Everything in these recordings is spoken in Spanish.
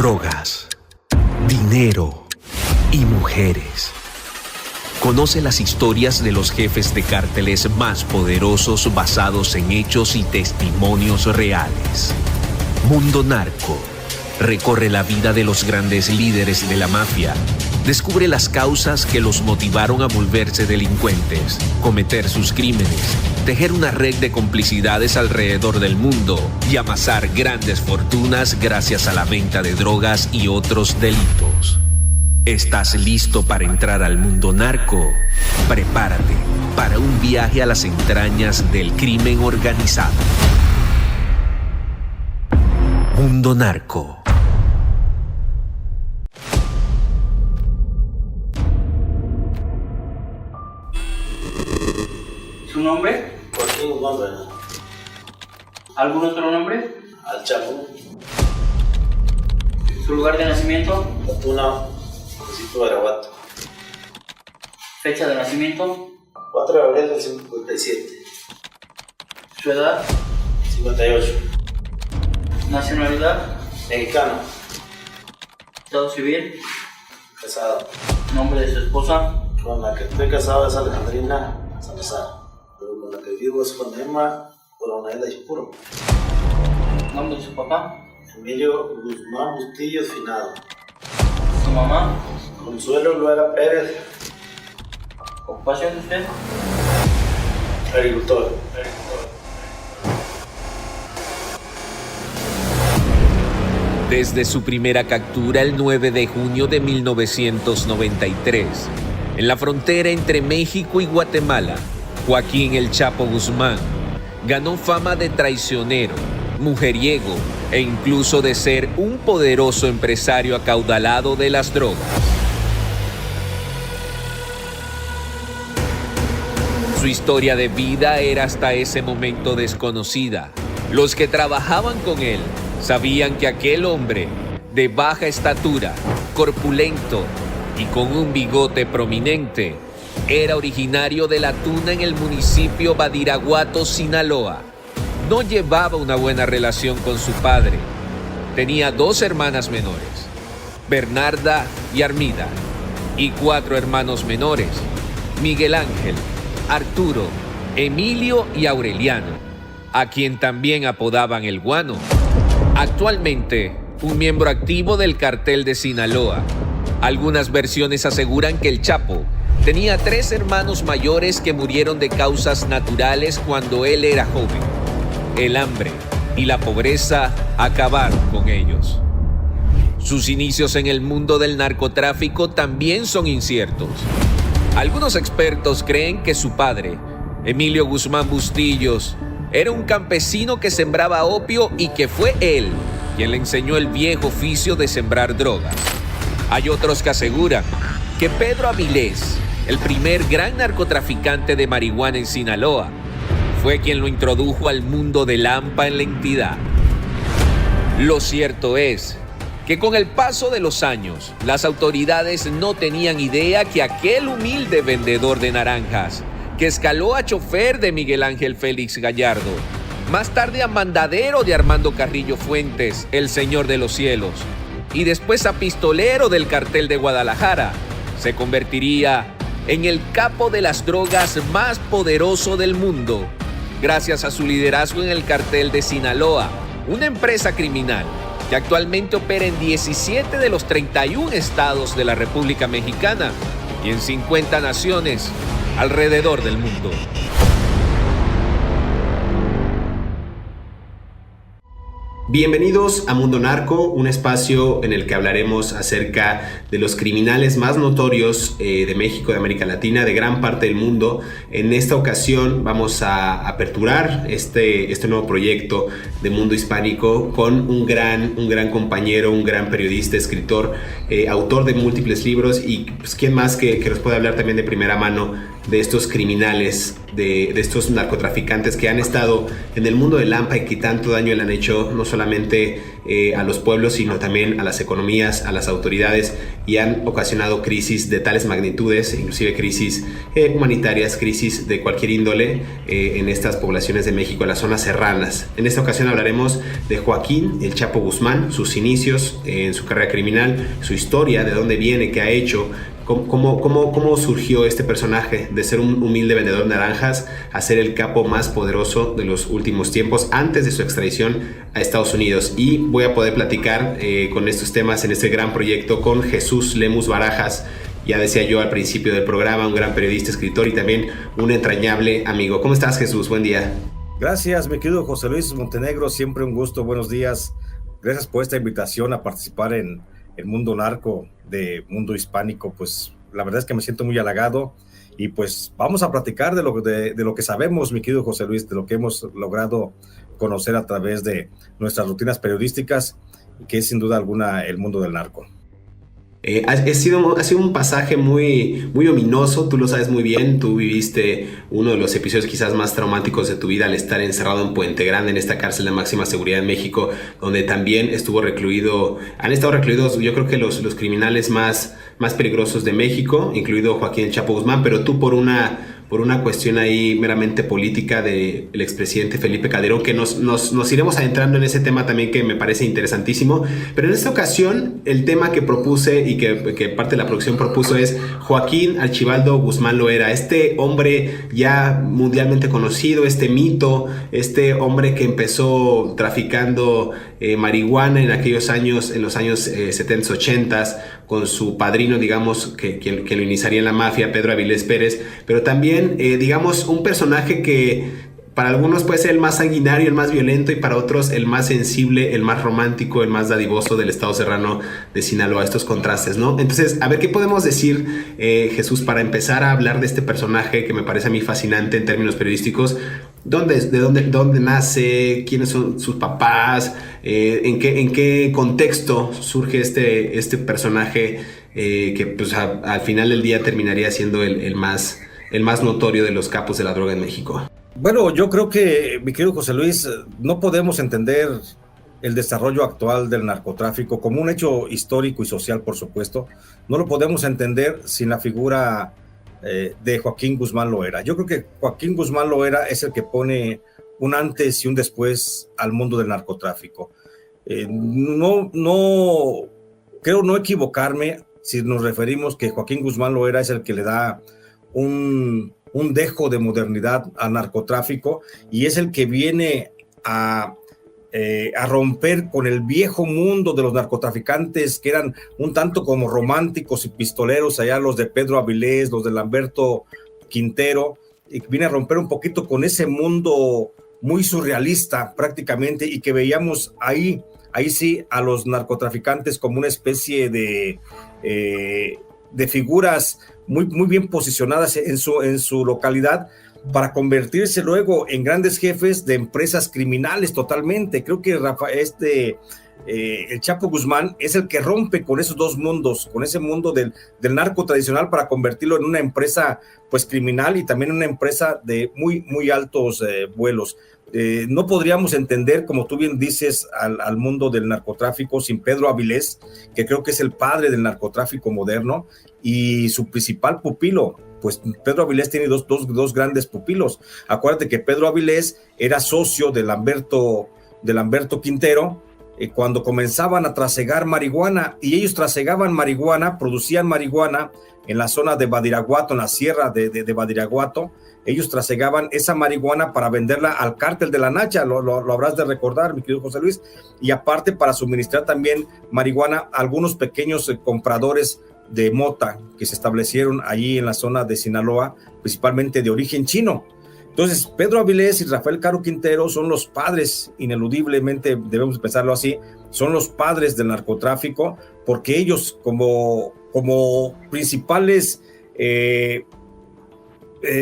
Drogas, dinero y mujeres. Conoce las historias de los jefes de cárteles más poderosos basados en hechos y testimonios reales. Mundo Narco. Recorre la vida de los grandes líderes de la mafia. Descubre las causas que los motivaron a volverse delincuentes, cometer sus crímenes, tejer una red de complicidades alrededor del mundo y amasar grandes fortunas gracias a la venta de drogas y otros delitos. ¿Estás listo para entrar al mundo narco? Prepárate para un viaje a las entrañas del crimen organizado. Mundo Narco. ¿Su nombre? Joaquín Guzmán. ¿Algún otro nombre? Al Chapo. ¿Su lugar de nacimiento? Tuna, municipio de Araguato. ¿Fecha de nacimiento? 4 de abril del 57. ¿Su edad? 58. ¿Nacionalidad? Mexicano. ¿Estado civil? Casado. ¿Nombre de su esposa? Con la que estoy casado es Alejandrina Salazar. Pero con la que vivo es Juan Emma Coronel Puro. ¿Nombre de su papá? Emilio Guzmán Bustillos Finado. ¿Su mamá? Consuelo Luera Pérez. ¿Ocupación de usted? Agricultor. Desde su primera captura el 9 de junio de 1993, en la frontera entre México y Guatemala, Joaquín El Chapo Guzmán ganó fama de traicionero, mujeriego e incluso de ser un poderoso empresario acaudalado de las drogas. Su historia de vida era hasta ese momento desconocida. Los que trabajaban con él sabían que aquel hombre, de baja estatura, corpulento y con un bigote prominente, era originario de La Tuna en el municipio Badiraguato, Sinaloa. No llevaba una buena relación con su padre. Tenía 2 hermanas menores, Bernarda y Armida, y 4 hermanos menores, Miguel Ángel, Arturo, Emilio y Aureliano, a quien también apodaban El Guano. Actualmente, un miembro activo del cartel de Sinaloa. Algunas versiones aseguran que el Chapo tenía 3 hermanos mayores que murieron de causas naturales cuando él era joven. El hambre y la pobreza acabaron con ellos. Sus inicios en el mundo del narcotráfico también son inciertos. Algunos expertos creen que su padre, Emilio Guzmán Bustillos, era un campesino que sembraba opio y que fue él quien le enseñó el viejo oficio de sembrar drogas. Hay otros que aseguran que Pedro Avilés, el primer gran narcotraficante de marihuana en Sinaloa, fue quien lo introdujo al mundo del AMPA en la entidad. Lo cierto es que con el paso de los años, las autoridades no tenían idea que aquel humilde vendedor de naranjas, que escaló a chofer de Miguel Ángel Félix Gallardo, más tarde a mandadero de Armando Carrillo Fuentes, el Señor de los Cielos, y después a pistolero del cartel de Guadalajara, se convertiría en el capo de las drogas más poderoso del mundo, gracias a su liderazgo en el cartel de Sinaloa, una empresa criminal que actualmente opera en 17 de los 31 estados de la República Mexicana y en 50 naciones alrededor del mundo. Bienvenidos a Mundo Narco, un espacio en el que hablaremos acerca de los criminales más notorios de México, de América Latina, de gran parte del mundo. En esta ocasión vamos a aperturar este nuevo proyecto de Mundo Hispánico con un gran compañero, un gran periodista, escritor, autor de múltiples libros y pues, quién más que nos puede hablar también de primera mano de estos criminales, de estos narcotraficantes que han estado en el mundo del AMPA y que tanto daño le han hecho no solamente a los pueblos, sino también a las economías, a las autoridades, y han ocasionado crisis de tales magnitudes, inclusive crisis humanitarias, crisis de cualquier índole en estas poblaciones de México, en las zonas serranas. En esta ocasión hablaremos de Joaquín El Chapo Guzmán, sus inicios en su carrera criminal, su historia, de dónde viene, qué ha hecho, cómo surgió este personaje de ser un humilde vendedor de naranjas a ser el capo más poderoso de los últimos tiempos antes de su extradición a Estados Unidos. Y voy a poder platicar con estos temas en este gran proyecto con Jesús Lemus Barajas. Ya decía yo al principio del programa, un gran periodista, escritor y también un entrañable amigo. ¿Cómo estás, Jesús? Buen día. Gracias, mi querido José Luis Montenegro, siempre un gusto, buenos días. Gracias por esta invitación a participar en el mundo narco de mundo hispánico. Pues la verdad es que me siento muy halagado y pues vamos a platicar de lo que sabemos, mi querido José Luis, de lo que hemos logrado conocer a través de nuestras rutinas periodísticas, que es sin duda alguna el mundo del narco. Ha sido un pasaje muy ominoso, tú lo sabes muy bien. Tú viviste uno de los episodios quizás más traumáticos de tu vida al estar encerrado en Puente Grande, en esta cárcel de máxima seguridad en México, donde también han estado recluidos yo creo que los criminales más peligrosos de México, incluido Joaquín El Chapo Guzmán, pero tú por una cuestión ahí meramente política del expresidente Felipe Calderón, que nos iremos adentrando en ese tema también, que me parece interesantísimo. Pero en esta ocasión el tema que propuse y que parte de la producción propuso es Joaquín Archibaldo Guzmán Loera, este hombre ya mundialmente conocido, este mito, este hombre que empezó traficando marihuana en aquellos años, en los años 70s, 80s, con su padrino, digamos, que lo iniciaría en la mafia, Pedro Avilés Pérez, pero también, digamos, un personaje que para algunos puede ser el más sanguinario, el más violento, y para otros el más sensible, el más romántico, el más dadivoso del estado serrano de Sinaloa. Estos contrastes, ¿no? Entonces, a ver, ¿qué podemos decir, Jesús, para empezar a hablar de este personaje que me parece a mí fascinante en términos periodísticos? ¿De dónde nace? ¿Quiénes son sus papás? ¿En qué contexto surge este personaje que pues al final del día terminaría siendo el más notorio de los capos de la droga en México? Bueno, yo creo que, mi querido José Luis, no podemos entender el desarrollo actual del narcotráfico como un hecho histórico y social, por supuesto. No lo podemos entender sin la figura de Joaquín Guzmán Loera. Yo creo que Joaquín Guzmán Loera es el que pone un antes y un después al mundo del narcotráfico. No creo no equivocarme si nos referimos que Joaquín Guzmán Loera es el que le da un dejo de modernidad al narcotráfico, y es el que viene a romper con el viejo mundo de los narcotraficantes, que eran un tanto como románticos y pistoleros, allá los de Pedro Avilés, los de Lamberto Quintero, y viene a romper un poquito con ese mundo muy surrealista prácticamente, y que veíamos ahí sí a los narcotraficantes como una especie de figuras muy bien posicionadas en su localidad, para convertirse luego en grandes jefes de empresas criminales totalmente. Creo que el Chapo Guzmán es el que rompe con esos dos mundos, con ese mundo del narco tradicional, para convertirlo en una empresa pues criminal, y también una empresa de muy altos vuelos. No podríamos entender, como tú bien dices, al mundo del narcotráfico sin Pedro Avilés, que creo que es el padre del narcotráfico moderno, y su principal pupilo. Pues Pedro Avilés tiene dos grandes pupilos. Acuérdate que Pedro Avilés era socio de Lamberto Quintero cuando comenzaban a trasegar marihuana, y ellos trasegaban marihuana, producían marihuana en la zona de Badiraguato, en la sierra de Badiraguato. Ellos trasegaban esa marihuana para venderla al cártel de la Nacha, lo habrás de recordar, mi querido José Luis, y aparte para suministrar también marihuana a algunos pequeños compradores de mota que se establecieron allí en la zona de Sinaloa, principalmente de origen chino. Entonces, Pedro Avilés y Rafael Caro Quintero son los padres, ineludiblemente debemos pensarlo así, son los padres del narcotráfico, porque ellos como principales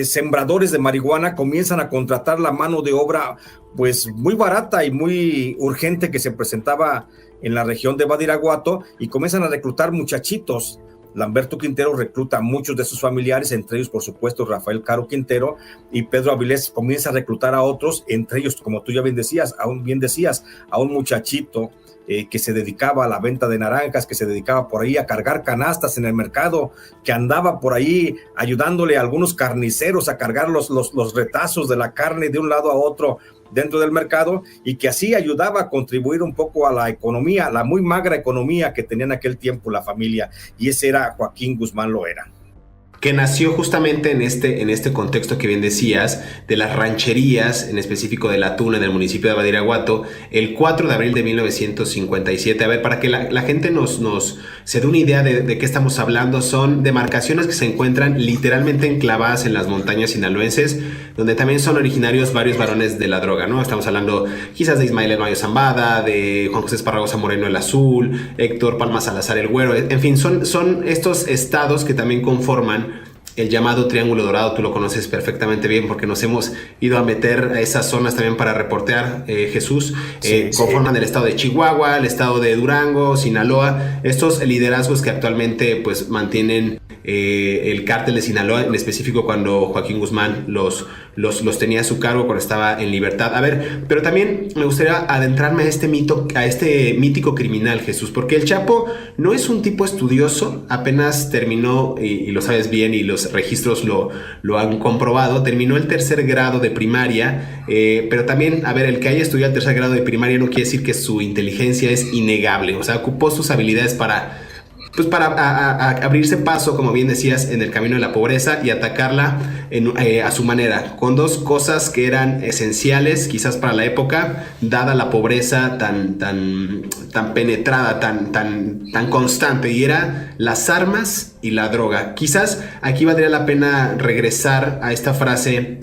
sembradores de marihuana comienzan a contratar la mano de obra pues muy barata y muy urgente que se presentaba en la región de Badiraguato, y comienzan a reclutar muchachitos. Lamberto Quintero recluta a muchos de sus familiares, entre ellos, por supuesto, Rafael Caro Quintero, y Pedro Avilés comienza a reclutar a otros, entre ellos, como tú ya bien decías, a un muchachito que se dedicaba a la venta de naranjas, que se dedicaba por ahí a cargar canastas en el mercado, que andaba por ahí ayudándole a algunos carniceros a cargar los retazos de la carne de un lado a otro dentro del mercado, y que así ayudaba a contribuir un poco a la economía, la muy magra economía que tenía en aquel tiempo la familia, y ese era Joaquín Guzmán Loera. Que nació justamente en este contexto que bien decías, de las rancherías, en específico de La Tuna, en el municipio de Badiraguato, el 4 de abril de 1957. A ver, para que la gente se dé una idea de qué estamos hablando, son demarcaciones que se encuentran literalmente enclavadas en las montañas sinaloenses, donde también son originarios varios varones de la droga, ¿no? Estamos hablando quizás de Ismael El Mayo Zambada, de Juan José Esparragosa Moreno el Azul, Héctor Palma Salazar el Güero, en fin, son estos estados que también conforman el llamado Triángulo Dorado. Tú lo conoces perfectamente bien porque nos hemos ido a meter a esas zonas también para reportear, Jesús. Conforman el estado de Chihuahua, el estado de Durango, Sinaloa, estos liderazgos que actualmente pues mantienen el cártel de Sinaloa, en específico cuando Joaquín Guzmán los tenía a su cargo, cuando estaba en libertad. A ver, pero también me gustaría adentrarme a este mítico criminal, Jesús, porque el Chapo no es un tipo estudioso, apenas terminó, y lo sabes bien, y los registros lo han comprobado, terminó el 3er grado de primaria, pero también, a ver, el que haya estudiado el 3er grado de primaria no quiere decir que su inteligencia es innegable, o sea, ocupó sus habilidades para abrirse paso, como bien decías, en el camino de la pobreza y atacarla a su manera, con dos cosas que eran esenciales quizás para la época, dada la pobreza tan penetrada, tan constante, y era las armas y la droga. Quizás aquí valdría la pena regresar a esta frase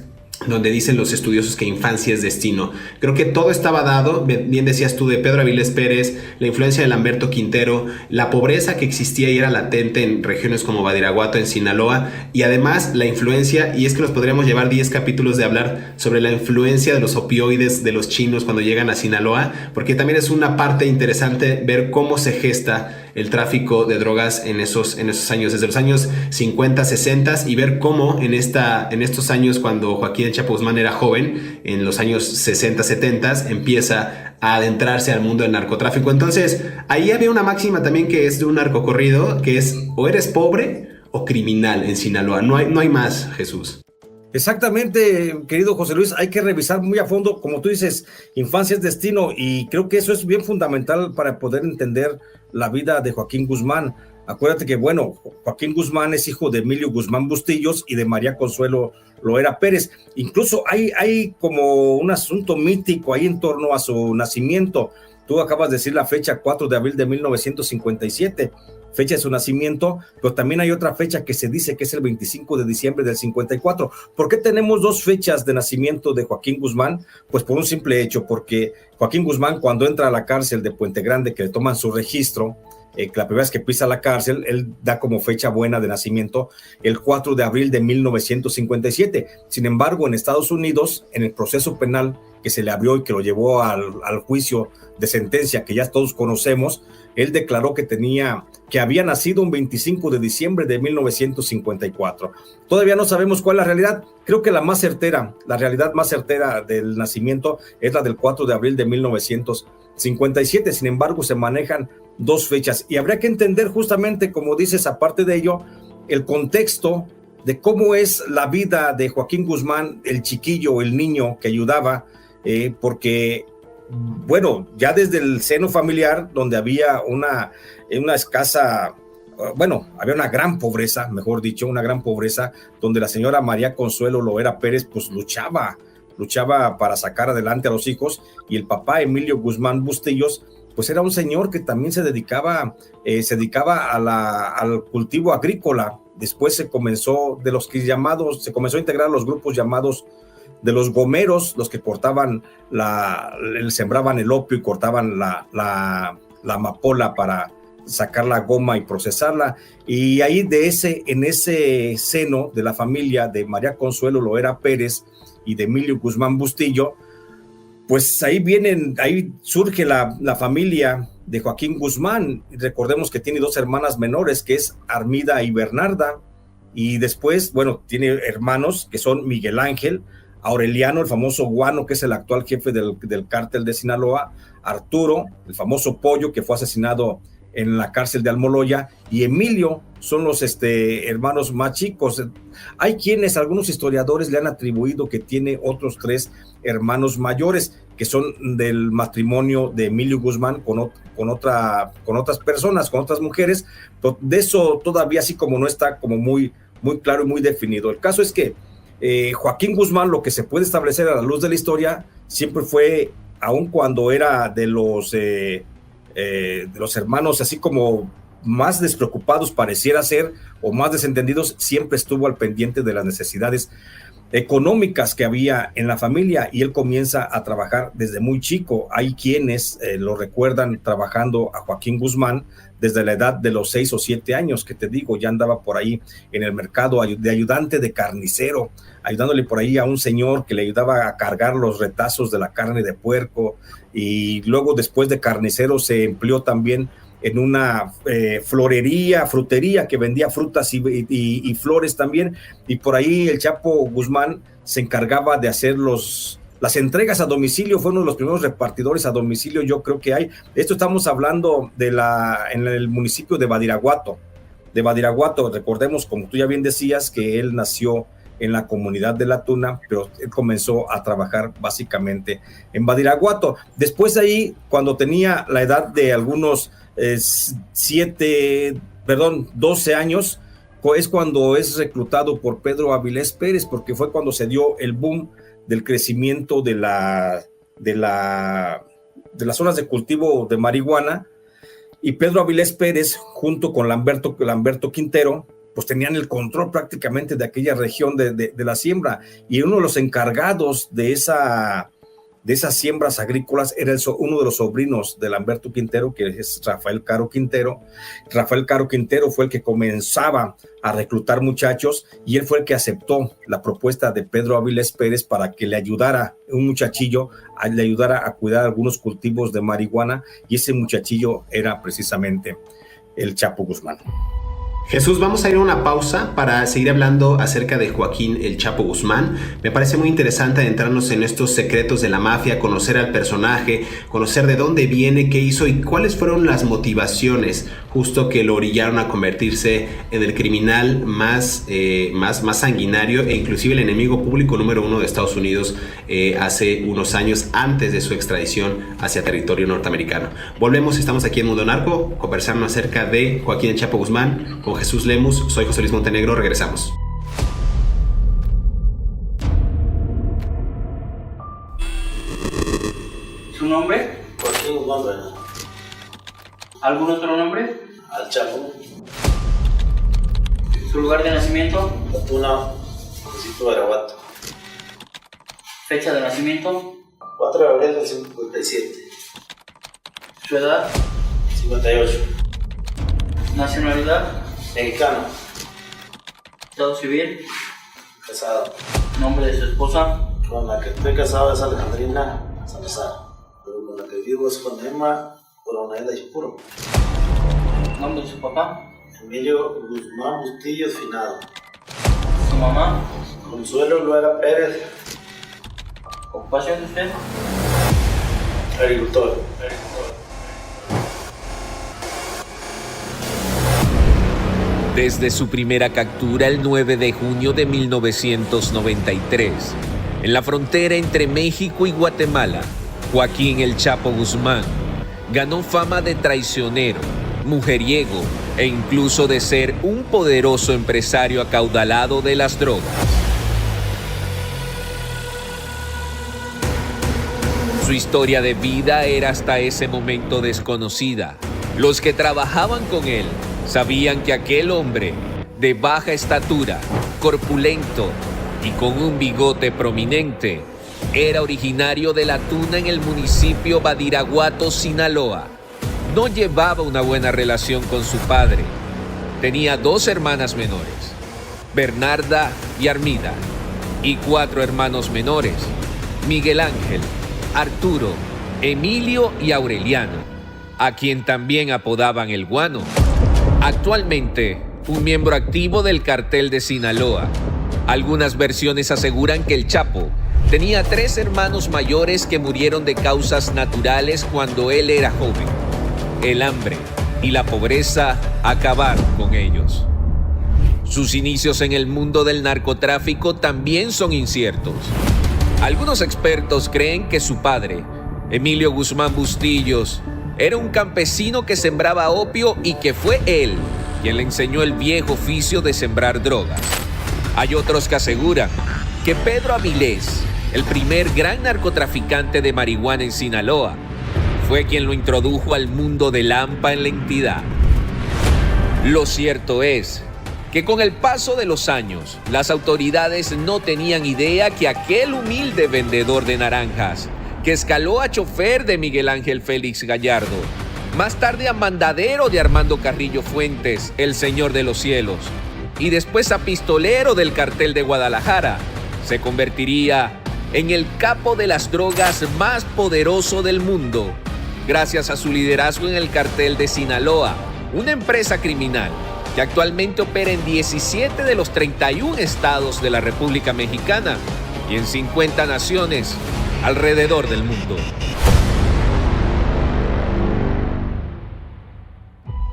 donde dicen los estudiosos que infancia es destino. Creo que todo estaba dado, bien decías tú, de Pedro Avilés Pérez, la influencia de Lamberto Quintero, la pobreza que existía y era latente en regiones como Badiraguato, en Sinaloa, y además la influencia, y es que nos podríamos llevar 10 capítulos de hablar sobre la influencia de los opioides de los chinos cuando llegan a Sinaloa, porque también es una parte interesante ver cómo se gesta el tráfico de drogas en esos años, desde los años 50, 60, y ver cómo en estos años, cuando Joaquín Chapo Guzmán era joven, en los años 60, 70, empieza a adentrarse al mundo del narcotráfico. Entonces, ahí había una máxima también que es de un narcocorrido, que es o eres pobre o criminal en Sinaloa. No hay más, Jesús. Exactamente, querido José Luis, hay que revisar muy a fondo, como tú dices, infancia es destino, y creo que eso es bien fundamental para poder entender la vida de Joaquín Guzmán. Acuérdate que, bueno, Joaquín Guzmán es hijo de Emilio Guzmán Bustillos y de María Consuelo Loera Pérez. Incluso hay como un asunto mítico ahí en torno a su nacimiento. Tú acabas de decir la fecha, 4 de abril de 1957, fecha de su nacimiento, pero también hay otra fecha que se dice que es el 25 de diciembre del 54. ¿Por qué tenemos dos fechas de nacimiento de Joaquín Guzmán? Pues por un simple hecho, porque Joaquín Guzmán, cuando entra a la cárcel de Puente Grande, que le toman su registro, la primera vez que pisa la cárcel, él da como fecha buena de nacimiento el 4 de abril de 1957. Sin embargo, en Estados Unidos, en el proceso penal que se le abrió y que lo llevó al juicio de sentencia que ya todos conocemos, él declaró que había nacido un 25 de diciembre de 1954. Todavía no sabemos cuál es la realidad. Creo que la realidad más certera del nacimiento es la del 4 de abril de 1957. Sin embargo, se manejan dos fechas y habría que entender justamente, como dices, aparte de ello, el contexto de cómo es la vida de Joaquín Guzmán, el chiquillo, el niño que ayudaba, porque, bueno, ya desde el seno familiar, donde había una escasa, había una gran pobreza, mejor dicho, una gran pobreza, donde la señora María Consuelo Loera Pérez, pues luchaba para sacar adelante a los hijos, y el papá Emilio Guzmán Bustillos, pues era un señor que también se dedicaba al cultivo agrícola. Después se comenzó a integrar los grupos llamados de los gomeros, los que cortaban sembraban el opio y cortaban la amapola para sacar la goma y procesarla. Y ahí en ese seno de la familia de María Consuelo Loera Pérez y de Emilio Guzmán Bustillo, pues ahí surge la familia de Joaquín Guzmán. Recordemos que tiene dos hermanas menores, que es Armida y Bernarda, y después, tiene hermanos que son Miguel Ángel, Aureliano, el famoso Guano, que es el actual jefe del cártel de Sinaloa, Arturo, el famoso Pollo, que fue asesinado en la cárcel de Almoloya, y Emilio son los hermanos más chicos. Hay quienes, algunos historiadores le han atribuido que tiene otros 3 hermanos mayores, que son del matrimonio de Emilio Guzmán con otras personas, con otras mujeres, pero de eso todavía así como no está como muy claro y muy definido. El caso es que Joaquín Guzmán, lo que se puede establecer a la luz de la historia, siempre fue, aun cuando era de los hermanos así como más despreocupados pareciera ser, o más desentendidos, siempre estuvo al pendiente de las necesidades económicas que había en la familia, y él comienza a trabajar desde muy chico. Hay quienes lo recuerdan trabajando a Joaquín Guzmán desde la edad de los 6 o 7 años, que te digo, ya andaba por ahí en el mercado de ayudante de carnicero, ayudándole por ahí a un señor que le ayudaba a cargar los retazos de la carne de puerco, y luego después de carnicero se empleó también en una frutería que vendía frutas y flores también, y por ahí el Chapo Guzmán se encargaba de hacer las entregas a domicilio. Fue uno de los primeros repartidores a domicilio, yo creo que hay. Esto estamos hablando en el municipio de Badiraguato. Recordemos, como tú ya bien decías, que él nació en la comunidad de La Tuna, pero él comenzó a trabajar básicamente en Badiraguato. Después de ahí, cuando tenía la edad de algunos 12 años, es cuando es reclutado por Pedro Avilés Pérez, porque fue cuando se dio el boom del crecimiento de las zonas de cultivo de marihuana, y Pedro Avilés Pérez junto con Lamberto Quintero pues tenían el control prácticamente de aquella región de la siembra, y uno de los encargados de esas siembras agrícolas era uno de los sobrinos de Lamberto Quintero, que es Rafael Caro Quintero. Rafael Caro Quintero fue el que comenzaba a reclutar muchachos, y él fue el que aceptó la propuesta de Pedro Avilés Pérez para que le ayudara, un muchachillo, le ayudara a cuidar algunos cultivos de marihuana, y ese muchachillo era precisamente el Chapo Guzmán. Jesús, vamos a ir a una pausa para seguir hablando acerca de Joaquín el Chapo Guzmán. Me parece muy interesante adentrarnos en estos secretos de la mafia, conocer al personaje, conocer de dónde viene, qué hizo y cuáles fueron las motivaciones justo que lo orillaron a convertirse en el criminal más sanguinario e inclusive el enemigo público número 1 de Estados Unidos hace unos años, antes de su extradición hacia territorio norteamericano. Volvemos, estamos aquí en Mundo Narco, conversando acerca de Joaquín el Chapo Guzmán con Jesús Lemus. Soy José Luis Montenegro, regresamos. ¿Su nombre? Joaquín Guzmán. ¿Algún otro nombre? Al Chapo. ¿Su lugar de nacimiento? La Tuna, municipio de Badiraguato. ¿Fecha de nacimiento? 4 de abril del 57. ¿Su edad? 58. ¿Nacionalidad? Mexicano. ¿Estado civil? Casado. ¿Nombre de su esposa? Con la que estoy casado es Alejandrina Salazar, pero con la que vivo es con Emma Coronel Puro. ¿Nombre de su papá? Emilio Guzmán Bustillos Finado. ¿Su mamá? Consuelo Luera Pérez. ¿Ocupación de usted? Agricultor. Desde su primera captura el 9 de junio de 1993, en la frontera entre México y Guatemala, Joaquín el Chapo Guzmán ganó fama de traicionero, mujeriego e incluso de ser un poderoso empresario acaudalado de las drogas. Su historia de vida era hasta ese momento desconocida. Los que trabajaban con él sabían que aquel hombre, de baja estatura, corpulento y con un bigote prominente, era originario de La Tuna en el municipio Badiraguato, Sinaloa. No llevaba una buena relación con su padre. Tenía 2 hermanas menores, Bernarda y Armida, y 4 hermanos menores, Miguel Ángel, Arturo, Emilio y Aureliano, a quien también apodaban el Guano. Actualmente, un miembro activo del cartel de Sinaloa. Algunas versiones aseguran que el Chapo Tenía 3 hermanos mayores que murieron de causas naturales cuando él era joven. El hambre y la pobreza acabaron con ellos. Sus inicios en el mundo del narcotráfico también son inciertos. Algunos expertos creen que su padre, Emilio Guzmán Bustillos, era un campesino que sembraba opio y que fue él quien le enseñó el viejo oficio de sembrar drogas. Hay otros que aseguran que Pedro Avilés, el primer gran narcotraficante de marihuana en Sinaloa, fue quien lo introdujo al mundo del AMPA en la entidad. Lo cierto es que con el paso de los años, las autoridades no tenían idea que aquel humilde vendedor de naranjas, que escaló a chofer de Miguel Ángel Félix Gallardo, más tarde a mandadero de Armando Carrillo Fuentes, el Señor de los Cielos, y después a pistolero del cartel de Guadalajara, se convertiría en el capo de las drogas más poderoso del mundo, gracias a su liderazgo en el cartel de Sinaloa, una empresa criminal que actualmente opera en 17 de los 31 estados de la República Mexicana y en 50 naciones alrededor del mundo.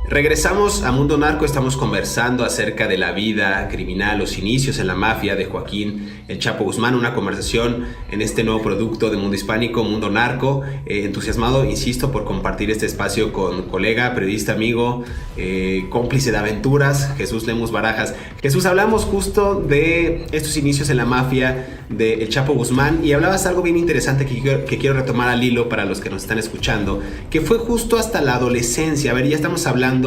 Regresamos a Mundo Narco, estamos conversando acerca de la vida criminal, los inicios en la mafia de Joaquín El Chapo Guzmán, una conversación en este nuevo producto de Mundo Hispánico, Mundo Narco. Entusiasmado, insisto, por compartir este espacio con colega, periodista, amigo, cómplice de aventuras, Jesús Lemus Barajas. Jesús, hablamos justo de estos inicios en la mafia de El Chapo Guzmán y hablabas algo bien interesante que quiero retomar al hilo para los que nos están escuchando, que fue justo hasta la adolescencia. A ver, ya estamos hablando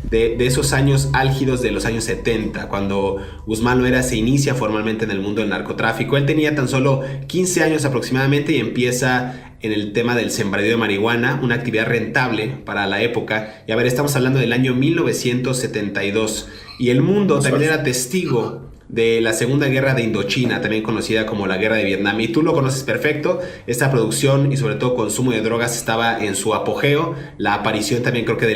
de esos años álgidos de los años 70, cuando Guzmán Loera se inicia formalmente en el mundo del narcotráfico. Él tenía tan solo 15 años aproximadamente y empieza en el tema del sembradío de marihuana, una actividad rentable para la época. Y a ver, estamos hablando del año 1972 y el mundo también era testigo de la Segunda Guerra de Indochina, también conocida como la Guerra de Vietnam. Y tú lo conoces perfecto. Esta producción y sobre todo consumo de drogas estaba en su apogeo. La aparición también creo que de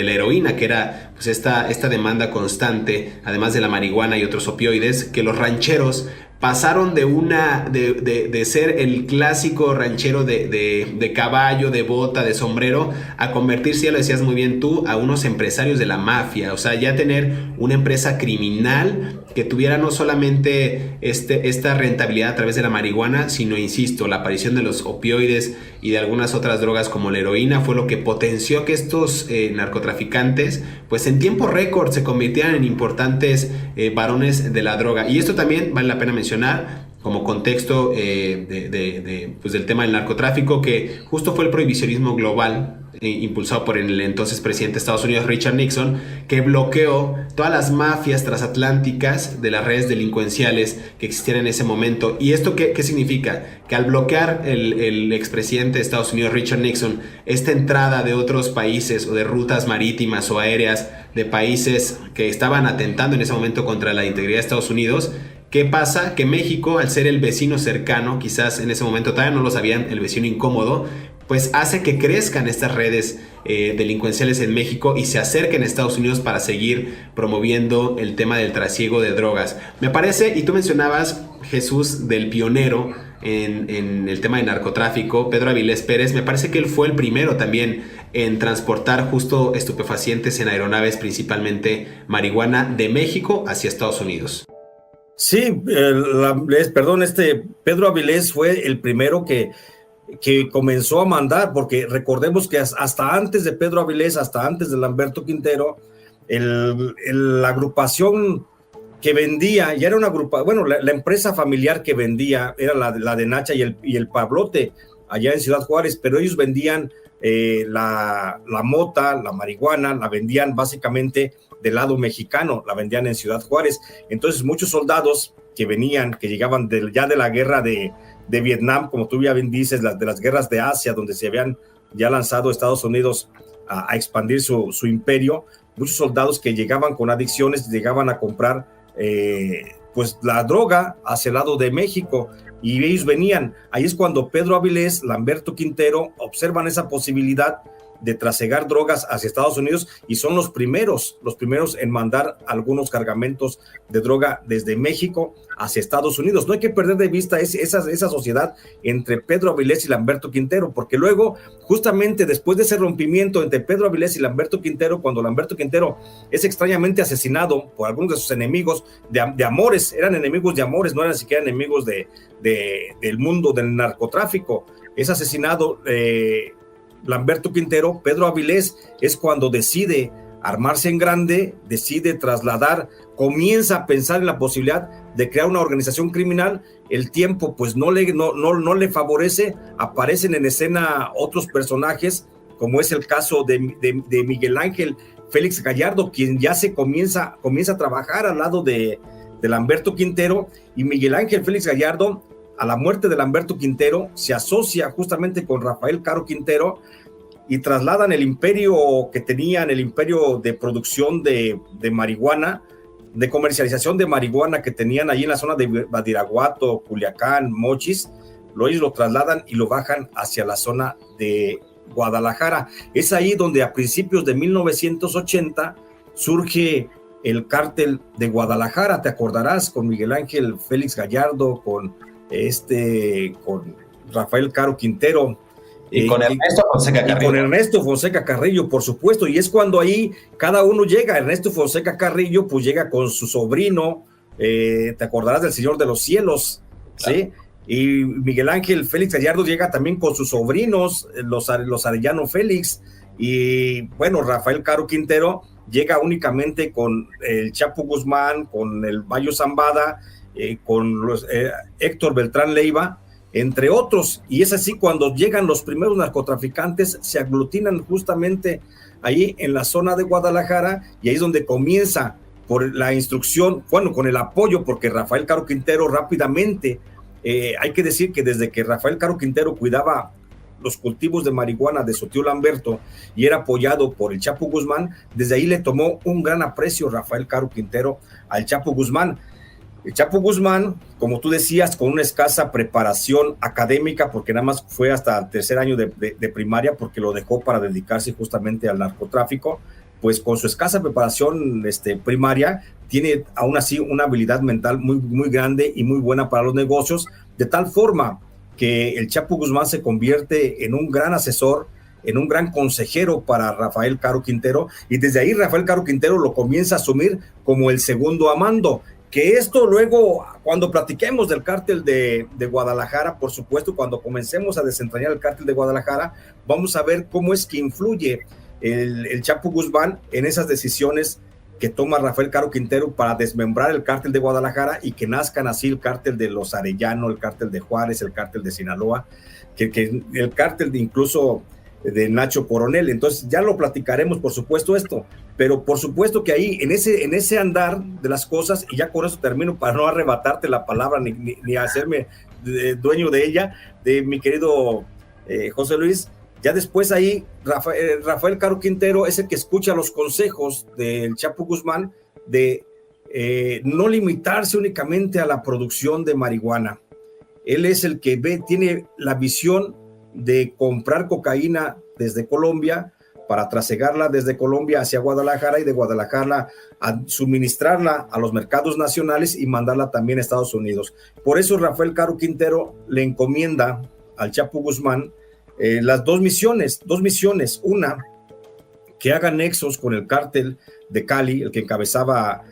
la heroína, que era pues esta demanda constante, además de la marihuana y otros opioides, que los rancheros pasaron de ser el clásico ranchero de caballo, de bota, de sombrero, a convertirse, ya lo decías muy bien tú, a unos empresarios de la mafia. O sea, ya tener una empresa criminal que tuviera no solamente esta rentabilidad a través de la marihuana, sino, insisto, la aparición de los opioides y de algunas otras drogas como la heroína fue lo que potenció que estos narcotraficantes, pues en tiempo récord, se convirtieran en importantes varones de la droga. Y esto también vale la pena mencionar como contexto pues del tema del narcotráfico, que justo fue el prohibicionismo global impulsado por el entonces presidente de Estados Unidos, Richard Nixon, que bloqueó todas las mafias transatlánticas de las redes delincuenciales que existían en ese momento. ¿Y esto qué significa? Que al bloquear el expresidente de Estados Unidos, Richard Nixon, esta entrada de otros países o de rutas marítimas o aéreas de países que estaban atentando en ese momento contra la integridad de Estados Unidos, ¿qué pasa? Que México, al ser el vecino cercano, quizás en ese momento todavía no lo sabían, el vecino incómodo, pues hace que crezcan estas redes delincuenciales en México y se acerquen a Estados Unidos para seguir promoviendo el tema del trasiego de drogas. Me parece, y tú mencionabas, Jesús, del pionero en el tema de narcotráfico, Pedro Avilés Pérez. Me parece que él fue el primero también en transportar justo estupefacientes en aeronaves, principalmente marihuana, de México hacia Estados Unidos. Sí, Pedro Avilés fue el primero que comenzó a mandar, porque recordemos que hasta antes de Pedro Avilés, hasta antes de Lamberto Quintero, la agrupación que vendía, ya era una agrupación, bueno, la empresa familiar que vendía era la de Nacha y el Pablote, allá en Ciudad Juárez, pero ellos vendían la mota, la marihuana, la vendían básicamente del lado mexicano, la vendían en Ciudad Juárez. Entonces muchos soldados que llegaban ya de la guerra de Vietnam, como tú ya bien dices, de las guerras de Asia, donde se habían ya lanzado Estados Unidos a expandir su imperio, muchos soldados que llegaban con adicciones, llegaban a comprar pues la droga hacia el lado de México, y ellos venían. Ahí es cuando Pedro Avilés, Lamberto Quintero observan esa posibilidad de trasegar drogas hacia Estados Unidos y son los primeros en mandar algunos cargamentos de droga desde México hacia Estados Unidos. No hay que perder de vista esa sociedad entre Pedro Avilés y Lamberto Quintero, porque luego, justamente después de ese rompimiento entre Pedro Avilés y Lamberto Quintero, cuando Lamberto Quintero es extrañamente asesinado por algunos de sus enemigos de amores, eran enemigos de amores, no eran siquiera enemigos del mundo del narcotráfico, es asesinado Lamberto Quintero. Pedro Avilés es cuando decide armarse en grande, decide trasladar, comienza a pensar en la posibilidad de crear una organización criminal. El tiempo pues no le favorece, aparecen en escena otros personajes, como es el caso de Miguel Ángel Félix Gallardo, quien ya comienza a trabajar al lado de Lamberto Quintero, y Miguel Ángel Félix Gallardo, a la muerte de Lamberto Quintero, se asocia justamente con Rafael Caro Quintero y trasladan el imperio que tenían, el imperio de producción de marihuana, de comercialización de marihuana que tenían ahí en la zona de Badiraguato, Culiacán, Mochis. Ellos lo trasladan y lo bajan hacia la zona de Guadalajara. Es ahí donde a principios de 1980 surge el cártel de Guadalajara, te acordarás, con Miguel Ángel Félix Gallardo, con Rafael Caro Quintero, y con Ernesto Fonseca Carrillo. Y con Ernesto Fonseca Carrillo, por supuesto, y es cuando ahí cada uno llega. Ernesto Fonseca Carrillo pues llega con su sobrino, te acordarás del Señor de los Cielos, claro. ¿Sí? Y Miguel Ángel Félix Gallardo llega también con sus sobrinos, los Arellano Félix, y bueno, Rafael Caro Quintero llega únicamente con el Chapo Guzmán, con el Mayo Zambada, con Héctor Beltrán Leiva, entre otros, y es así cuando llegan los primeros narcotraficantes, se aglutinan justamente ahí en la zona de Guadalajara, y ahí es donde comienza, por la instrucción, bueno, con el apoyo, porque Rafael Caro Quintero rápidamente, hay que decir que desde que Rafael Caro Quintero cuidaba los cultivos de marihuana de su tío Lamberto y era apoyado por el Chapo Guzmán, desde ahí le tomó un gran aprecio Rafael Caro Quintero al Chapo Guzmán. El Chapo Guzmán, como tú decías, con una escasa preparación académica, porque nada más fue hasta el tercer año de primaria, porque lo dejó para dedicarse justamente al narcotráfico, pues con su escasa preparación primaria, tiene aún así una habilidad mental muy, muy grande y muy buena para los negocios, de tal forma que el Chapo Guzmán se convierte en un gran asesor, en un gran consejero para Rafael Caro Quintero, y desde ahí Rafael Caro Quintero lo comienza a asumir como el segundo a mando. Que esto luego, cuando platiquemos del cártel de Guadalajara, por supuesto, cuando comencemos a desentrañar el cártel de Guadalajara, vamos a ver cómo es que influye el Chapo Guzmán en esas decisiones que toma Rafael Caro Quintero para desmembrar el cártel de Guadalajara y que nazcan así el cártel de los Arellano, el cártel de Juárez, el cártel de Sinaloa, que el cártel de incluso de Nacho Coronel. Entonces ya lo platicaremos, por supuesto, esto, pero por supuesto que ahí en ese andar de las cosas, y ya con eso termino para no arrebatarte la palabra ni hacerme dueño de ella, de mi querido José Luis, ya después ahí Rafael Caro Quintero es el que escucha los consejos del Chapo Guzmán de no limitarse únicamente a la producción de marihuana. Él es el que tiene la visión de comprar cocaína desde Colombia para trasegarla desde Colombia hacia Guadalajara y de Guadalajara a suministrarla a los mercados nacionales y mandarla también a Estados Unidos. Por eso Rafael Caro Quintero le encomienda al Chapo Guzmán las dos misiones, una, que haga nexos con el cártel de Cali, el que encabezaba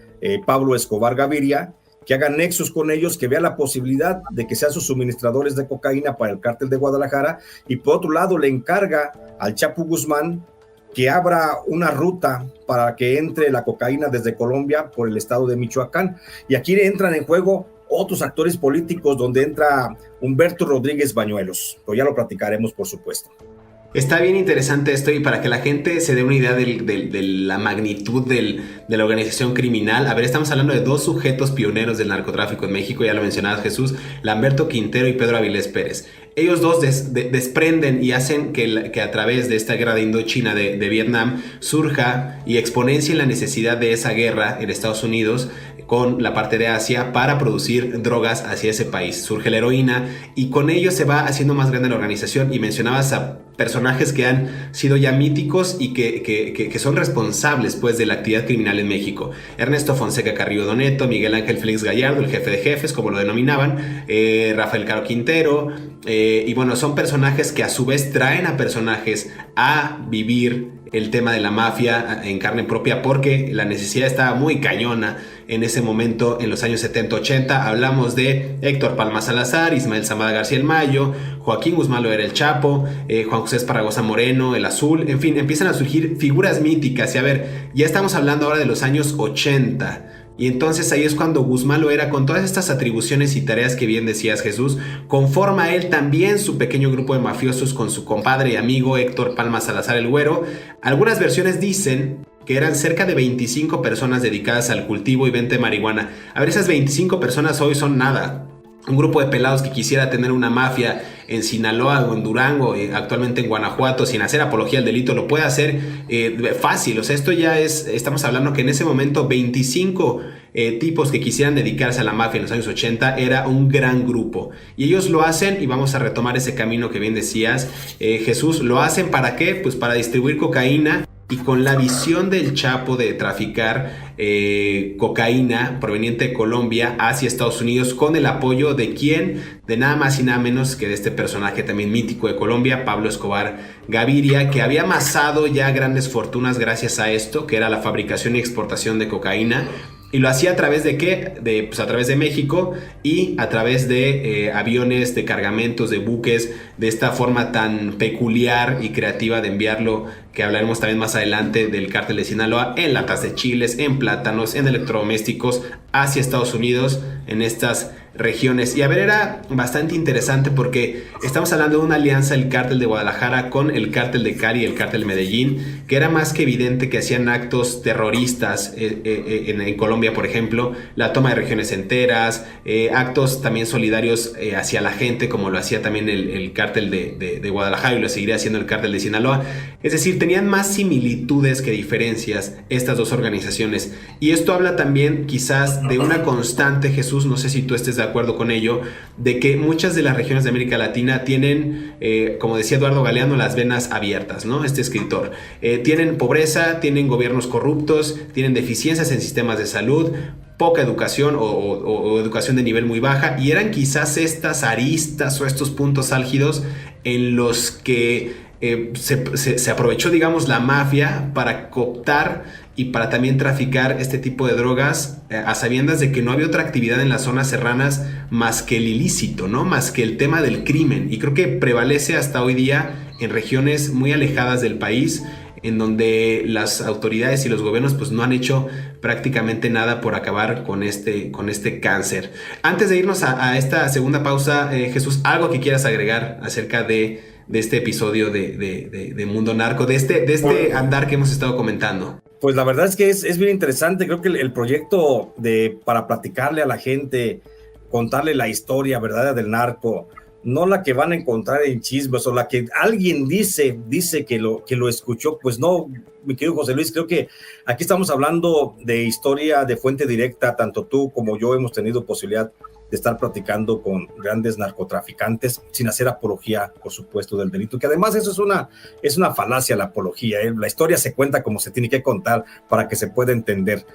Pablo Escobar Gaviria, que hagan nexos con ellos, que vea la posibilidad de que sean sus suministradores de cocaína para el cártel de Guadalajara, y por otro lado le encarga al Chapo Guzmán que abra una ruta para que entre la cocaína desde Colombia por el estado de Michoacán. Y aquí entran en juego otros actores políticos, donde entra Humberto Rodríguez Bañuelos, pero ya lo platicaremos, por supuesto. Está bien interesante esto, y para que la gente se dé una idea de la magnitud de la organización criminal, a ver, estamos hablando de dos sujetos pioneros del narcotráfico en México, ya lo mencionabas, Jesús, Lamberto Quintero y Pedro Avilés Pérez. Ellos dos desprenden y hacen que a través de esta guerra de Indochina de Vietnam surja y exponencia la necesidad de esa guerra en Estados Unidos con la parte de Asia para producir drogas hacia ese país. Surge la heroína y con ello se va haciendo más grande la organización, y mencionabas a personajes que han sido ya míticos y que son responsables pues de la actividad criminal en México. Ernesto Fonseca Carrillo Doneto, Miguel Ángel Félix Gallardo, el jefe de jefes como lo denominaban, Rafael Caro Quintero, y bueno, son personajes que a su vez traen a personajes a vivir el tema de la mafia en carne propia, porque la necesidad estaba muy cañona en ese momento, en los años 70-80. Hablamos de Héctor Palma Salazar, Ismael Zambada García el Mayo, Joaquín Guzmán Loera el Chapo, Juan José Esparragosa Moreno, el Azul, en fin, empiezan a surgir figuras míticas. Y a ver, ya estamos hablando ahora de los años 80. Y entonces ahí es cuando Guzmán Loera, con todas estas atribuciones y tareas que bien decías, Jesús, conforma él también su pequeño grupo de mafiosos con su compadre y amigo Héctor Palma Salazar el Güero. Algunas versiones dicen que eran cerca de 25 personas dedicadas al cultivo y venta de marihuana. A ver, esas 25 personas hoy son nada. Un grupo de pelados que quisiera tener una mafia en Sinaloa o en Durango, actualmente en Guanajuato, sin hacer apología al delito, lo puede hacer fácil. O sea, esto ya es, estamos hablando que en ese momento 25 tipos que quisieran dedicarse a la mafia en los años 80 era un gran grupo. Y ellos lo hacen, y vamos a retomar ese camino que bien decías, Jesús, lo hacen ¿para qué? Pues para distribuir cocaína, y con la visión del Chapo de traficar cocaína proveniente de Colombia hacia Estados Unidos, con el apoyo de ¿quién? De nada más y nada menos que de este personaje también mítico de Colombia, Pablo Escobar Gaviria, que había amasado ya grandes fortunas gracias a esto, que era la fabricación y exportación de cocaína. Y lo hacía a través de ¿qué? Pues a través de México, y a través de aviones, de cargamentos, de buques, de esta forma tan peculiar y creativa de enviarlo, que hablaremos también más adelante, del cártel de Sinaloa, en latas de chiles, en plátanos, en electrodomésticos, hacia Estados Unidos, en estas regiones. Y a ver, era bastante interesante porque estamos hablando de una alianza del cártel de Guadalajara con el cártel de Cali y el cártel de Medellín, que era más que evidente que hacían actos terroristas en Colombia, por ejemplo, la toma de regiones enteras, actos también solidarios hacia la gente, como lo hacía también el cártel de Guadalajara, y lo seguiría haciendo el cártel de Sinaloa. Es decir, tenían más similitudes que diferencias estas dos organizaciones, y esto habla también quizás de una constante, Jesús, no sé si tú estés de acuerdo con ello, de que muchas de las regiones de América Latina tienen, como decía Eduardo Galeano, las venas abiertas, ¿no? Este escritor. Tienen pobreza, tienen gobiernos corruptos, tienen deficiencias en sistemas de salud, poca educación o educación de nivel muy baja, y eran quizás estas aristas o estos puntos álgidos en los que se aprovechó, digamos, la mafia para cooptar y para también traficar este tipo de drogas, a sabiendas de que no había otra actividad en las zonas serranas más que el ilícito, ¿no? Más que el tema del crimen. Y creo que prevalece hasta hoy día en regiones muy alejadas del país, en donde las autoridades y los gobiernos pues no han hecho prácticamente nada por acabar con este cáncer. Antes de irnos a esta segunda pausa, Jesús, ¿algo que quieras agregar acerca de este episodio de Mundo Narco, de este andar que hemos estado comentando? Pues la verdad es que es bien interesante. Creo que el proyecto para platicarle a la gente, contarle la historia verdadera del narco, no la que van a encontrar en chismes o la que alguien dice que lo escuchó, pues no, mi querido José Luis, creo que aquí estamos hablando de historia de fuente directa. Tanto tú como yo hemos tenido posibilidad de estar platicando con grandes narcotraficantes sin hacer apología, por supuesto, del delito, que además eso es una falacia, la apología, ¿eh? La historia se cuenta como se tiene que contar para que se pueda entender.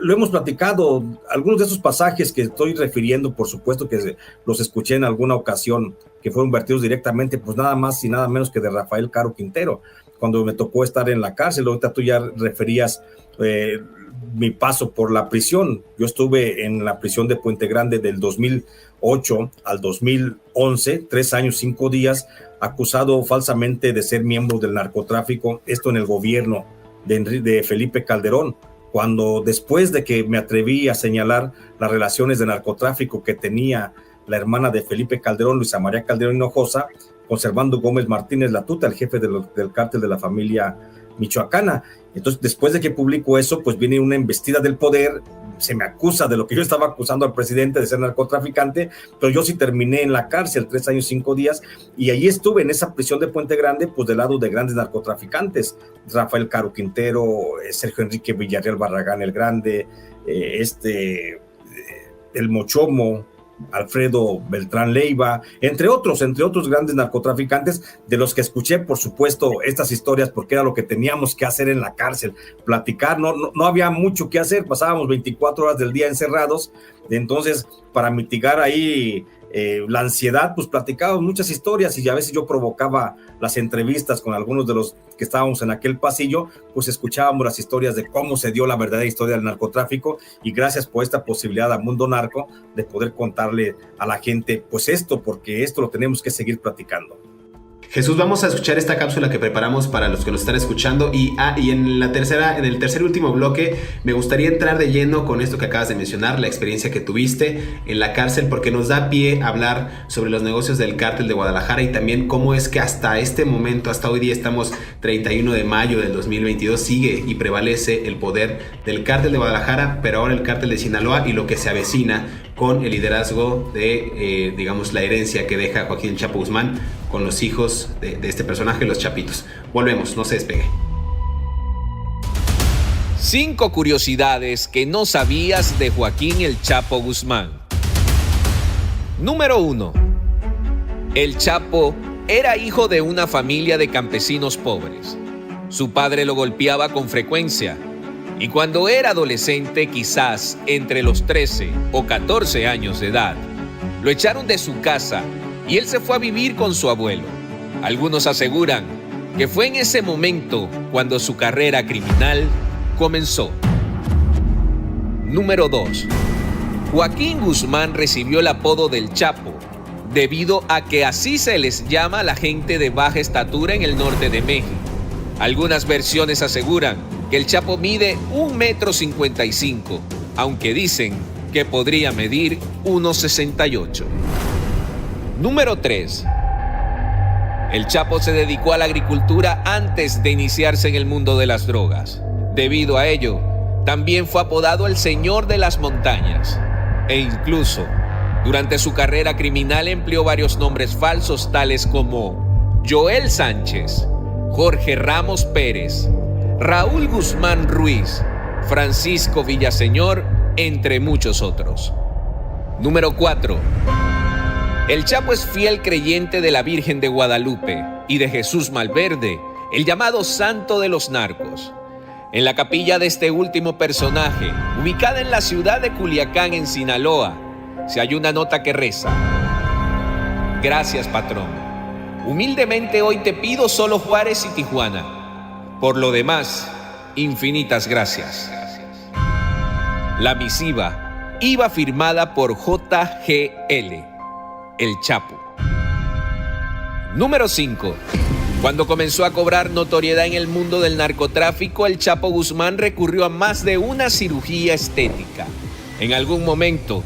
Lo hemos platicado, algunos de esos pasajes que estoy refiriendo, por supuesto que los escuché en alguna ocasión, que fueron vertidos directamente, pues nada más y nada menos que de Rafael Caro Quintero, cuando me tocó estar en la cárcel. Ahorita tú ya referías mi paso por la prisión. Yo estuve en la prisión de Puente Grande del 2008 al 2011, 3 años, 5 días, acusado falsamente de ser miembro del narcotráfico, esto en el gobierno de Felipe Calderón, cuando después de que me atreví a señalar las relaciones de narcotráfico que tenía la hermana de Felipe Calderón, Luisa María Calderón Hinojosa, con Servando Gómez Martínez Latuta, el jefe del cártel de la familia michoacana. Entonces, después de que publicó eso, pues viene una embestida del poder se me acusa de lo que yo estaba acusando al presidente de ser narcotraficante, pero yo sí terminé en la cárcel 3 años 5 días, y allí estuve en esa prisión de Puente Grande, pues del lado de grandes narcotraficantes, Rafael Caro Quintero, Sergio Enrique Villarreal Barragán el Grande, el Mochomo, Alfredo Beltrán Leiva, entre otros grandes narcotraficantes, de los que escuché, por supuesto, estas historias, porque era lo que teníamos que hacer en la cárcel, platicar. No había mucho que hacer, pasábamos 24 horas del día encerrados, entonces para mitigar ahí la ansiedad, pues platicábamos muchas historias, y a veces yo provocaba las entrevistas con algunos de los que estábamos en aquel pasillo, pues escuchábamos las historias de cómo se dio la verdadera historia del narcotráfico, y gracias por esta posibilidad a Mundo Narco de poder contarle a la gente pues esto, porque esto lo tenemos que seguir platicando. Jesús, vamos a escuchar esta cápsula que preparamos para los que nos están escuchando, y en el tercer y último bloque me gustaría entrar de lleno con esto que acabas de mencionar, la experiencia que tuviste en la cárcel, porque nos da pie a hablar sobre los negocios del cártel de Guadalajara, y también cómo es que hasta este momento, hasta hoy día, estamos 31 de mayo del 2022, sigue y prevalece el poder del cártel de Guadalajara, pero ahora el cártel de Sinaloa, y lo que se avecina con el liderazgo de, digamos, la herencia que deja Joaquín El Chapo Guzmán con los hijos de este personaje, los Chapitos. Volvemos, no se despegue. 5 curiosidades que no sabías de Joaquín El Chapo Guzmán. Número 1. El Chapo era hijo de una familia de campesinos pobres. Su padre lo golpeaba con frecuencia, y cuando era adolescente, quizás entre los 13 o 14 años de edad, lo echaron de su casa y él se fue a vivir con su abuelo. Algunos aseguran que fue en ese momento cuando su carrera criminal comenzó. Número 2. Joaquín Guzmán recibió el apodo del Chapo debido a que así se les llama a la gente de baja estatura en el norte de México. Algunas versiones aseguran que el Chapo mide 1,55 m, aunque dicen que podría medir 1,68 m. Número 3. El Chapo se dedicó a la agricultura antes de iniciarse en el mundo de las drogas. Debido a ello, también fue apodado el Señor de las Montañas. E incluso, durante su carrera criminal empleó varios nombres falsos, tales como Joel Sánchez, Jorge Ramos Pérez, Raúl Guzmán Ruiz, Francisco Villaseñor, entre muchos otros. Número 4. El Chapo es fiel creyente de la Virgen de Guadalupe y de Jesús Malverde, el llamado Santo de los Narcos. En la capilla de este último personaje, ubicada en la ciudad de Culiacán, en Sinaloa, se halla una nota que reza: Gracias, patrón. Humildemente hoy te pido solo Juárez y Tijuana. Por lo demás, infinitas gracias. La misiva iba firmada por J.G.L., el Chapo. Número 5. Cuando comenzó a cobrar notoriedad en el mundo del narcotráfico, el Chapo Guzmán recurrió a más de una cirugía estética. En algún momento,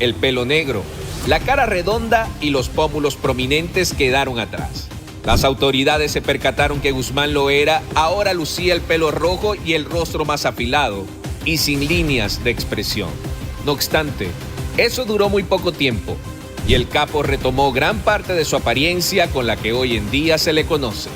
el pelo negro, la cara redonda y los pómulos prominentes quedaron atrás. Las autoridades se percataron que Guzmán lo era. Ahora lucía el pelo rojo y el rostro más afilado y sin líneas de expresión. No obstante, eso duró muy poco tiempo, y el capo retomó gran parte de su apariencia con la que hoy en día se le conoce.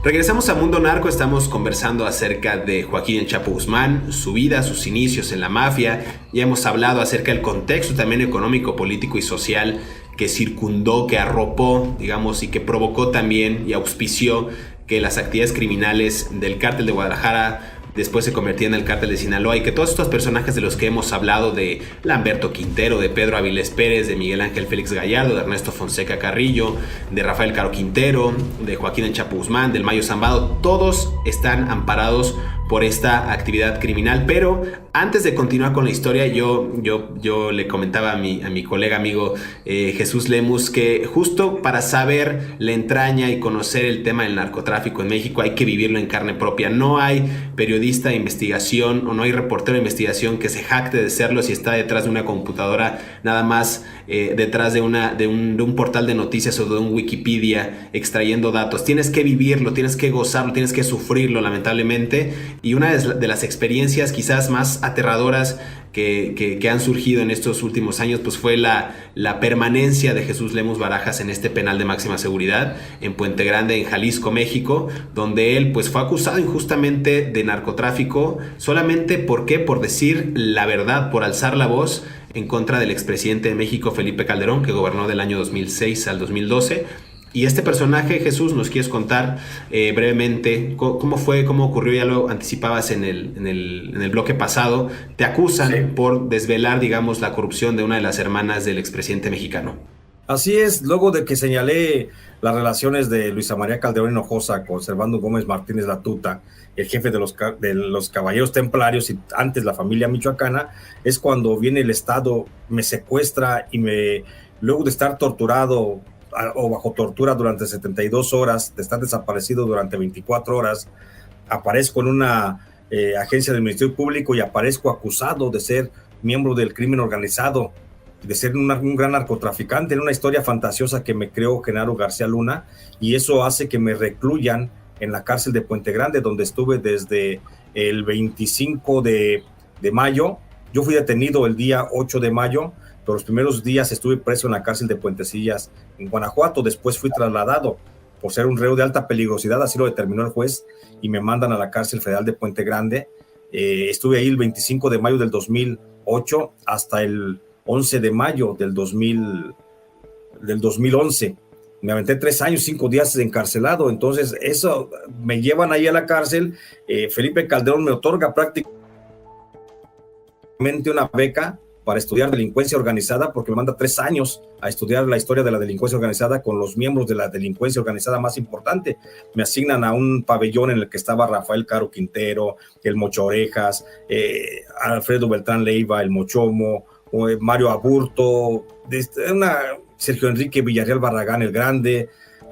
Regresamos a Mundo Narco, estamos conversando acerca de Joaquín El Chapo Guzmán, su vida, sus inicios en la mafia. Ya hemos hablado acerca del contexto también económico, político y social que circundó, que arropó, digamos, y que provocó también y auspició que las actividades criminales del cártel de Guadalajara después se convertía en el cártel de Sinaloa, y que todos estos personajes de los que hemos hablado, de Lamberto Quintero, de Pedro Avilés Pérez, de Miguel Ángel Félix Gallardo, de Ernesto Fonseca Carrillo, de Rafael Caro Quintero, de Joaquín El Chapo Guzmán, del Mayo Zambado, todos están amparados por esta actividad criminal. Pero antes de continuar con la historia, yo le comentaba a mi colega amigo Jesús Lemus que justo para saber la entraña y conocer el tema del narcotráfico en México hay que vivirlo en carne propia. No hay periodista de investigación o no hay reportero de investigación que se jacte de serlo si está detrás de una computadora, nada más detrás de un portal de noticias o de un Wikipedia extrayendo datos. Tienes que vivirlo, tienes que gozarlo, tienes que sufrirlo, lamentablemente. Y una de las experiencias quizás más aterradoras que han surgido en estos últimos años, pues fue la permanencia de Jesús Lemus Barajas en este penal de máxima seguridad en Puente Grande, en Jalisco, México, donde él pues fue acusado injustamente de narcotráfico solamente por decir la verdad, por alzar la voz en contra del expresidente de México, Felipe Calderón, que gobernó del año 2006 al 2012. Y este personaje, Jesús, ¿nos quieres contar brevemente cómo fue, cómo ocurrió? Ya lo anticipabas en el bloque pasado. Te acusan por desvelar, digamos, la corrupción de una de las hermanas del expresidente mexicano. Así es, luego de que señalé las relaciones de Luisa María Calderón Hinojosa con Servando Gómez Martínez Latuta, el jefe de los Caballeros Templarios y antes la familia michoacana, es cuando viene el Estado, me secuestra y luego de estar torturado o bajo tortura durante 72 horas, de estar desaparecido durante 24 horas, aparezco en una agencia del Ministerio Público y aparezco acusado de ser miembro del crimen organizado, de ser un gran narcotraficante, en una historia fantasiosa que me creó Genaro García Luna, y eso hace que me recluyan en la cárcel de Puente Grande, donde estuve desde el 25 de mayo. Yo fui detenido el día 8 de mayo, pero los primeros días estuve preso en la cárcel de Puentecillas, en Guanajuato. Después fui trasladado por ser un reo de alta peligrosidad, así lo determinó el juez, y me mandan a la cárcel federal de Puente Grande. Estuve ahí el 25 de mayo del 2008 hasta el 11 de mayo del 2011. Me aventé 3 años, 5 días encarcelado. Entonces, eso me llevan ahí a la cárcel. Felipe Calderón me otorga prácticamente una beca para estudiar delincuencia organizada, porque me manda 3 años a estudiar la historia de la delincuencia organizada con los miembros de la delincuencia organizada más importante. Me asignan a un pabellón en el que estaba Rafael Caro Quintero, el Mocho Orejas, Alfredo Beltrán Leiva, el Mochomo, Mario Aburto, Sergio Enrique Villarreal Barragán el Grande,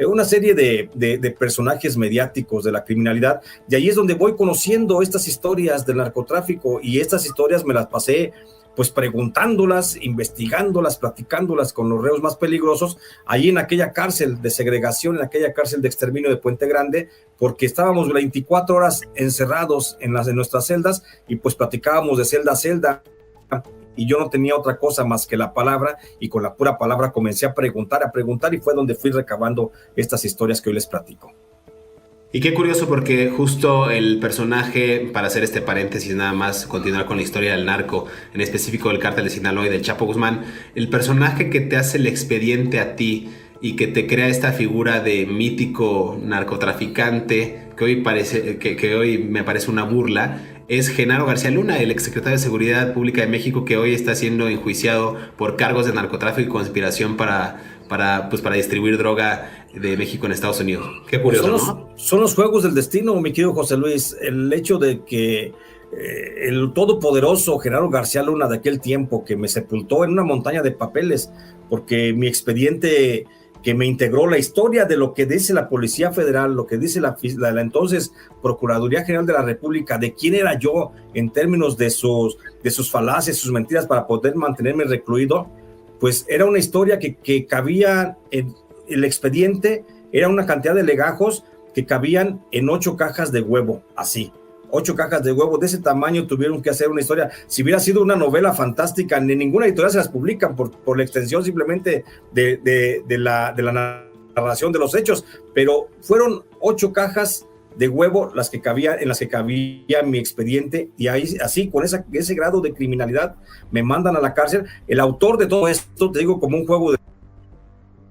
una serie de personajes mediáticos de la criminalidad. Y ahí es donde voy conociendo estas historias del narcotráfico, y estas historias me las pasé pues preguntándolas, investigándolas, platicándolas con los reos más peligrosos, ahí en aquella cárcel de segregación, en aquella cárcel de exterminio de Puente Grande, porque estábamos 24 horas encerrados en nuestras celdas, y pues platicábamos de celda a celda, y yo no tenía otra cosa más que la palabra, y con la pura palabra comencé a preguntar, y fue donde fui recabando estas historias que hoy les platico. Y qué curioso, porque justo el personaje, para hacer este paréntesis nada más, continuar con la historia del narco, en específico del cártel de Sinaloa y del Chapo Guzmán, el personaje que te hace el expediente a ti y que te crea esta figura de mítico narcotraficante que hoy me parece una burla, es Genaro García Luna, el exsecretario de Seguridad Pública de México, que hoy está siendo enjuiciado por cargos de narcotráfico y conspiración para distribuir droga de México en Estados Unidos. Qué curioso, ¿no? Son los juegos del destino, mi querido José Luis. El hecho de que el todopoderoso Genaro García Luna de aquel tiempo, que me sepultó en una montaña de papeles, porque mi expediente que me integró la historia de lo que dice la Policía Federal, lo que dice la entonces Procuraduría General de la República, de quién era yo en términos de sus falacias, sus mentiras para poder mantenerme recluido, pues era una historia que cabía en el expediente, era una cantidad de legajos que cabían en 8 cajas de huevo, así. 8 cajas de huevo de ese tamaño tuvieron que hacer una historia. Si hubiera sido una novela fantástica, ni ninguna editorial se las publican por la extensión simplemente de la narración de los hechos, pero fueron 8 cajas de huevo en las que cabía mi expediente, y ahí, así, con ese grado de criminalidad, me mandan a la cárcel. El autor de todo esto, te digo, como un juego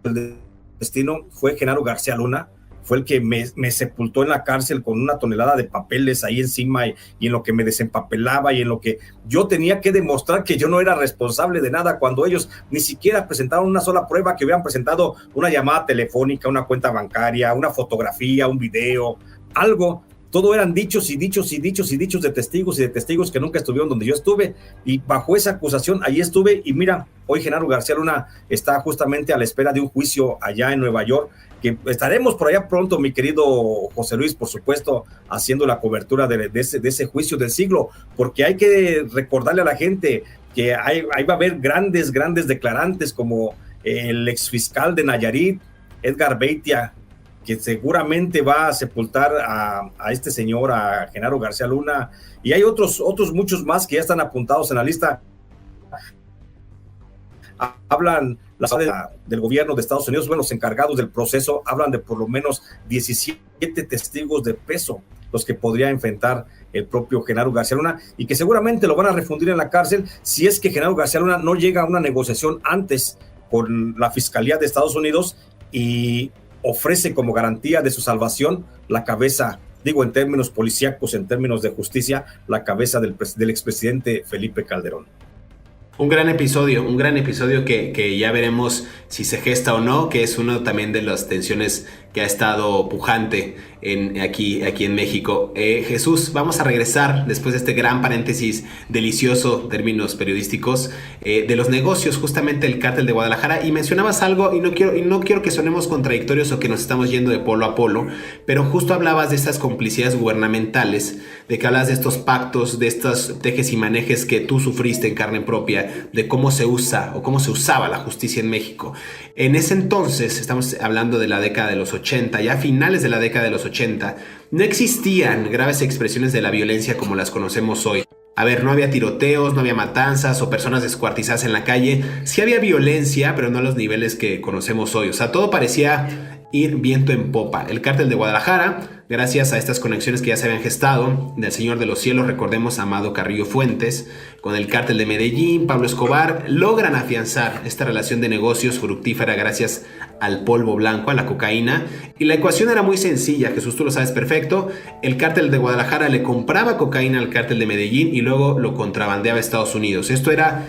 del destino, fue Genaro García Luna. Fue el que me sepultó en la cárcel con una tonelada de papeles ahí encima, y en lo que me desempapelaba, y en lo que yo tenía que demostrar que yo no era responsable de nada, cuando ellos ni siquiera presentaron una sola prueba, que hubieran presentado una llamada telefónica, una cuenta bancaria, una fotografía, un video, algo todo eran dichos y dichos y dichos y dichos de testigos que nunca estuvieron donde yo estuve, y bajo esa acusación ahí estuve, y mira, hoy Genaro García Luna está justamente a la espera de un juicio allá en Nueva York, que estaremos por allá pronto, mi querido José Luis, por supuesto, haciendo la cobertura de ese juicio del siglo, porque hay que recordarle a la gente que ahí va a haber grandes declarantes como el exfiscal de Nayarit, Edgar Beitia, que seguramente va a sepultar a este señor, a Genaro García Luna, y hay otros muchos más que ya están apuntados en la lista. Hablan del gobierno de Estados Unidos, bueno, los encargados del proceso, hablan de por lo menos 17 testigos de peso, los que podría enfrentar el propio Genaro García Luna, y que seguramente lo van a refundir en la cárcel si es que Genaro García Luna no llega a una negociación antes con la Fiscalía de Estados Unidos y ofrece como garantía de su salvación la cabeza, digo en términos policíacos, en términos de justicia, la cabeza del expresidente Felipe Calderón. Un gran episodio que ya veremos si se gesta o no, que es uno también de las tensiones que ha estado pujante aquí en México. Jesús, vamos a regresar después de este gran paréntesis delicioso, términos periodísticos, de los negocios, justamente el cártel de Guadalajara, y mencionabas algo, y no quiero que sonemos contradictorios o que nos estamos yendo de polo a polo, pero justo hablabas de estas complicidades gubernamentales, de que hablas de estos pactos, de estos tejes y manejes que tú sufriste en carne propia, de cómo se usa o cómo se usaba la justicia en México. En ese entonces, estamos hablando de la década de los 80, ya finales de la década de los 80, no existían graves expresiones de la violencia como las conocemos hoy. A ver, no había tiroteos, no había matanzas o personas descuartizadas en la calle. Sí había violencia, pero no a los niveles que conocemos hoy. O sea, todo parecía ir viento en popa. El cártel de Guadalajara, gracias a estas conexiones que ya se habían gestado, del Señor de los Cielos, recordemos a Amado Carrillo Fuentes, con el cártel de Medellín, Pablo Escobar, logran afianzar esta relación de negocios fructífera gracias al polvo blanco, a la cocaína. Y la ecuación era muy sencilla, Jesús, tú lo sabes perfecto. El cártel de Guadalajara le compraba cocaína al cártel de Medellín y luego lo contrabandeaba a Estados Unidos. Esto era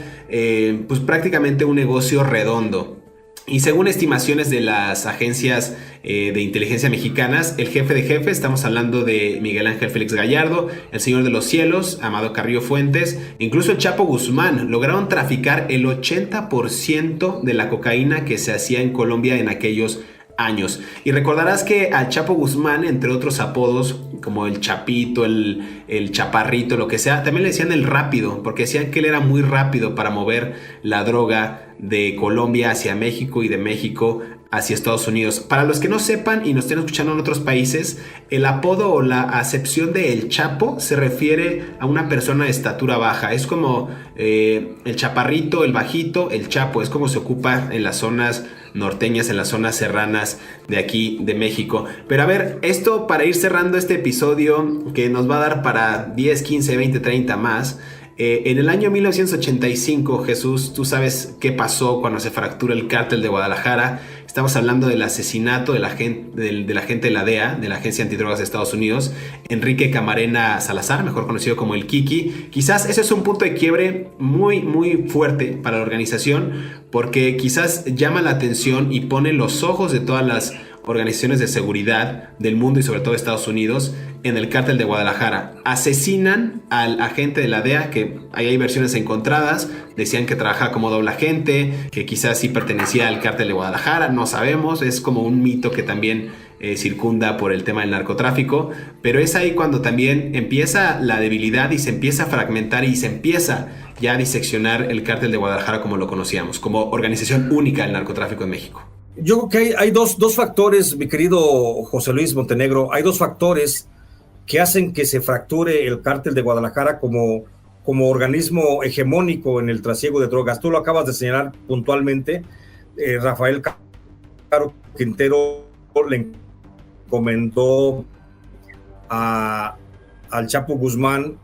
pues prácticamente un negocio redondo. Y según estimaciones de las agencias de inteligencia mexicanas, el jefe de jefes, estamos hablando de Miguel Ángel Félix Gallardo, el Señor de los Cielos, Amado Carrillo Fuentes, incluso el Chapo Guzmán, lograron traficar el 80% de la cocaína que se hacía en Colombia en aquellos años. Y recordarás que al Chapo Guzmán, entre otros apodos como el Chapito, el Chaparrito, lo que sea, también le decían el Rápido, porque decían que él era muy rápido para mover la droga de Colombia hacia México y de México hacia Estados Unidos. Para los que no sepan y nos estén escuchando en otros países, el apodo o la acepción de El Chapo se refiere a una persona de estatura baja. Es como el Chaparrito, el Bajito, el Chapo. Es como se ocupa en las zonas norteñas, en las zonas serranas de aquí de México. Pero a ver, esto para ir cerrando este episodio que nos va a dar para 10, 15, 20, 30 más. En el año 1985, Jesús, tú sabes qué pasó cuando se fractura el cártel de Guadalajara. Estamos hablando del asesinato del agente de la DEA, de la Agencia Antidrogas de Estados Unidos, Enrique Camarena Salazar, mejor conocido como el Kiki. Quizás ese es un punto de quiebre muy, muy fuerte para la organización, porque quizás llama la atención y pone los ojos de todas las organizaciones de seguridad del mundo y sobre todo de Estados Unidos en el cártel de Guadalajara. Asesinan al agente de la DEA, que ahí hay versiones encontradas, decían que trabajaba como doble agente, que quizás sí pertenecía al cártel de Guadalajara, no sabemos, es como un mito que también circunda por el tema del narcotráfico, pero es ahí cuando también empieza la debilidad y se empieza a fragmentar y se empieza ya a diseccionar el cártel de Guadalajara como lo conocíamos, como organización única del narcotráfico en México. Yo creo que hay dos factores, mi querido José Luis Montenegro, hay dos factores que hacen que se fracture el cártel de Guadalajara como organismo hegemónico en el trasiego de drogas. Tú lo acabas de señalar puntualmente. Rafael Caro Quintero le encomendó al Chapo Guzmán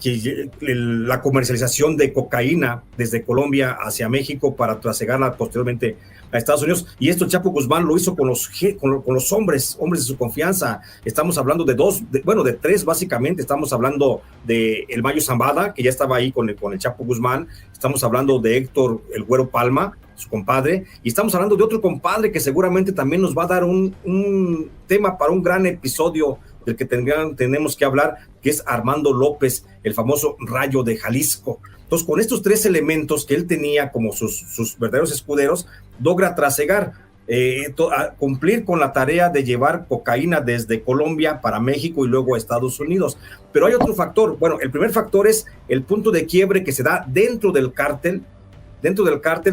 que la comercialización de cocaína desde Colombia hacia México para trasegarla posteriormente a Estados Unidos, y esto Chapo Guzmán lo hizo con los hombres de su confianza. Estamos hablando de tres básicamente. Estamos hablando de el Mayo Zambada, que ya estaba ahí con el Chapo Guzmán. Estamos hablando de Héctor el Güero Palma, su compadre, y estamos hablando de otro compadre que seguramente también nos va a dar un tema para un gran episodio del que tenemos que hablar, que es Armando López, el famoso Rayo de Jalisco. Entonces, con estos tres elementos que él tenía como sus verdaderos escuderos, logra trasegar, cumplir con la tarea de llevar cocaína desde Colombia para México y luego a Estados Unidos. Pero hay otro factor. Bueno, el primer factor es el punto de quiebre que se da dentro del cártel,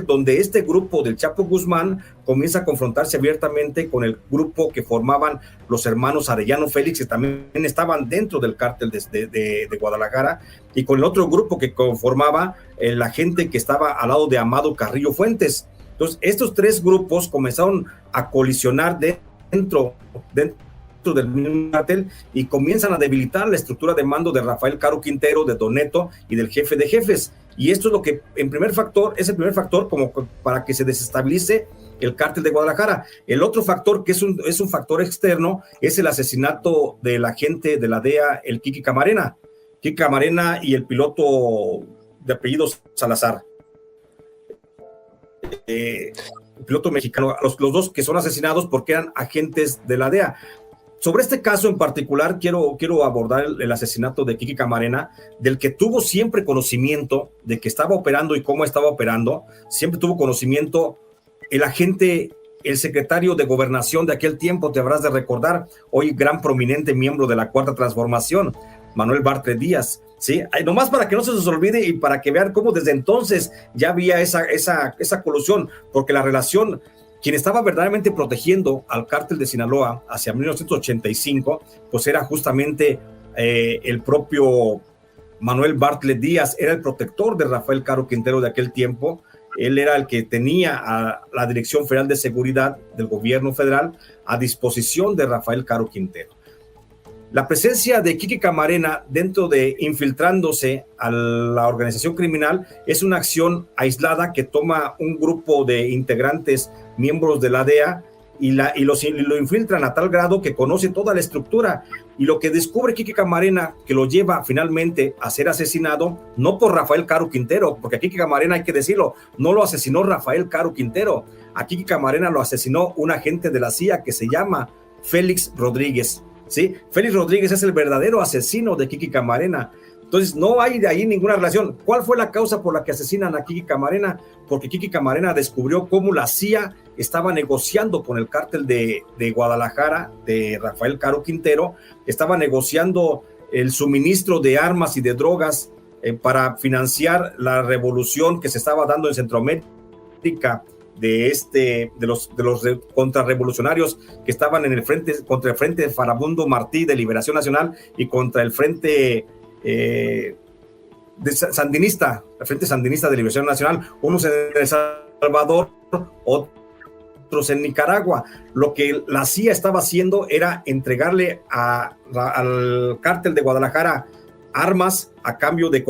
donde este grupo del Chapo Guzmán comienza a confrontarse abiertamente con el grupo que formaban los hermanos Arellano Félix, que también estaban dentro del cártel de Guadalajara, y con el otro grupo que conformaba la gente que estaba al lado de Amado Carrillo Fuentes. Entonces, estos tres grupos comenzaron a colisionar dentro del mismo cártel y comienzan a debilitar la estructura de mando de Rafael Caro Quintero, de Don Neto y del jefe de jefes. Y esto es lo que, es el primer factor como para que se desestabilice el cártel de Guadalajara. El otro factor, que es un factor externo, es el asesinato del agente de la DEA, el Kiki Camarena. Kiki Camarena y el piloto de apellido Salazar. El piloto mexicano, los dos que son asesinados porque eran agentes de la DEA. Sobre este caso en particular quiero abordar el asesinato de Kiki Camarena, del que tuvo siempre conocimiento de que estaba operando y cómo estaba operando. Siempre tuvo conocimiento el agente, el secretario de Gobernación de aquel tiempo, te habrás de recordar, hoy gran prominente miembro de la Cuarta Transformación, Manuel Bartlett Díaz. ¿Sí? Nomás para que no se nos olvide y para que vean cómo desde entonces ya había esa colusión, porque la relación, quien estaba verdaderamente protegiendo al cártel de Sinaloa hacia 1985, pues era justamente el propio Manuel Bartlett Díaz, era el protector de Rafael Caro Quintero de aquel tiempo. Él era el que tenía a la Dirección Federal de Seguridad del gobierno federal a disposición de Rafael Caro Quintero. La presencia de Kiki Camarena infiltrándose a la organización criminal es una acción aislada que toma un grupo de integrantes, miembros de la DEA, y lo infiltran a tal grado que conoce toda la estructura. Y lo que descubre Kiki Camarena, que lo lleva finalmente a ser asesinado, no por Rafael Caro Quintero, porque a Kiki Camarena, hay que decirlo, no lo asesinó Rafael Caro Quintero. A Kiki Camarena lo asesinó un agente de la CIA que se llama Félix Rodríguez. ¿Sí? Félix Rodríguez es el verdadero asesino de Kiki Camarena. Entonces no hay de ahí ninguna relación. ¿Cuál fue la causa por la que asesinan a Kiki Camarena? Porque Kiki Camarena descubrió cómo la CIA estaba negociando con el cártel de Guadalajara, de Rafael Caro Quintero, estaba negociando el suministro de armas y de drogas para financiar la revolución que se estaba dando en Centroamérica, de los contrarrevolucionarios que estaban en el frente, contra el Frente de Farabundo Martí de Liberación Nacional y contra el Frente Sandinista, el Frente Sandinista de Liberación Nacional, unos en El Salvador, otros en Nicaragua. Lo que la CIA estaba haciendo era entregarle al cártel de Guadalajara armas a cambio de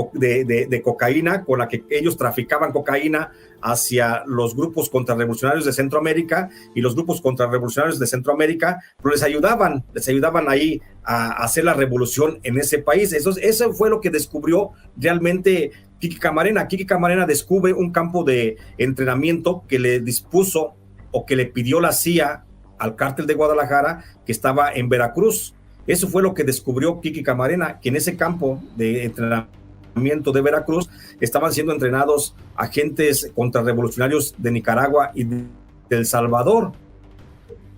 cocaína, con la que ellos traficaban cocaína hacia los grupos contrarrevolucionarios de Centroamérica, y los grupos contrarrevolucionarios de Centroamérica pues les ayudaban ahí a hacer la revolución en ese país. Eso fue lo que descubrió realmente Kiki Camarena. Kiki Camarena descubre un campo de entrenamiento que le dispuso o que le pidió la CIA al cártel de Guadalajara, que estaba en Veracruz. Eso fue lo que descubrió Kiki Camarena, que en ese campo de entrenamiento de Veracruz estaban siendo entrenados agentes contrarrevolucionarios de Nicaragua y de El Salvador.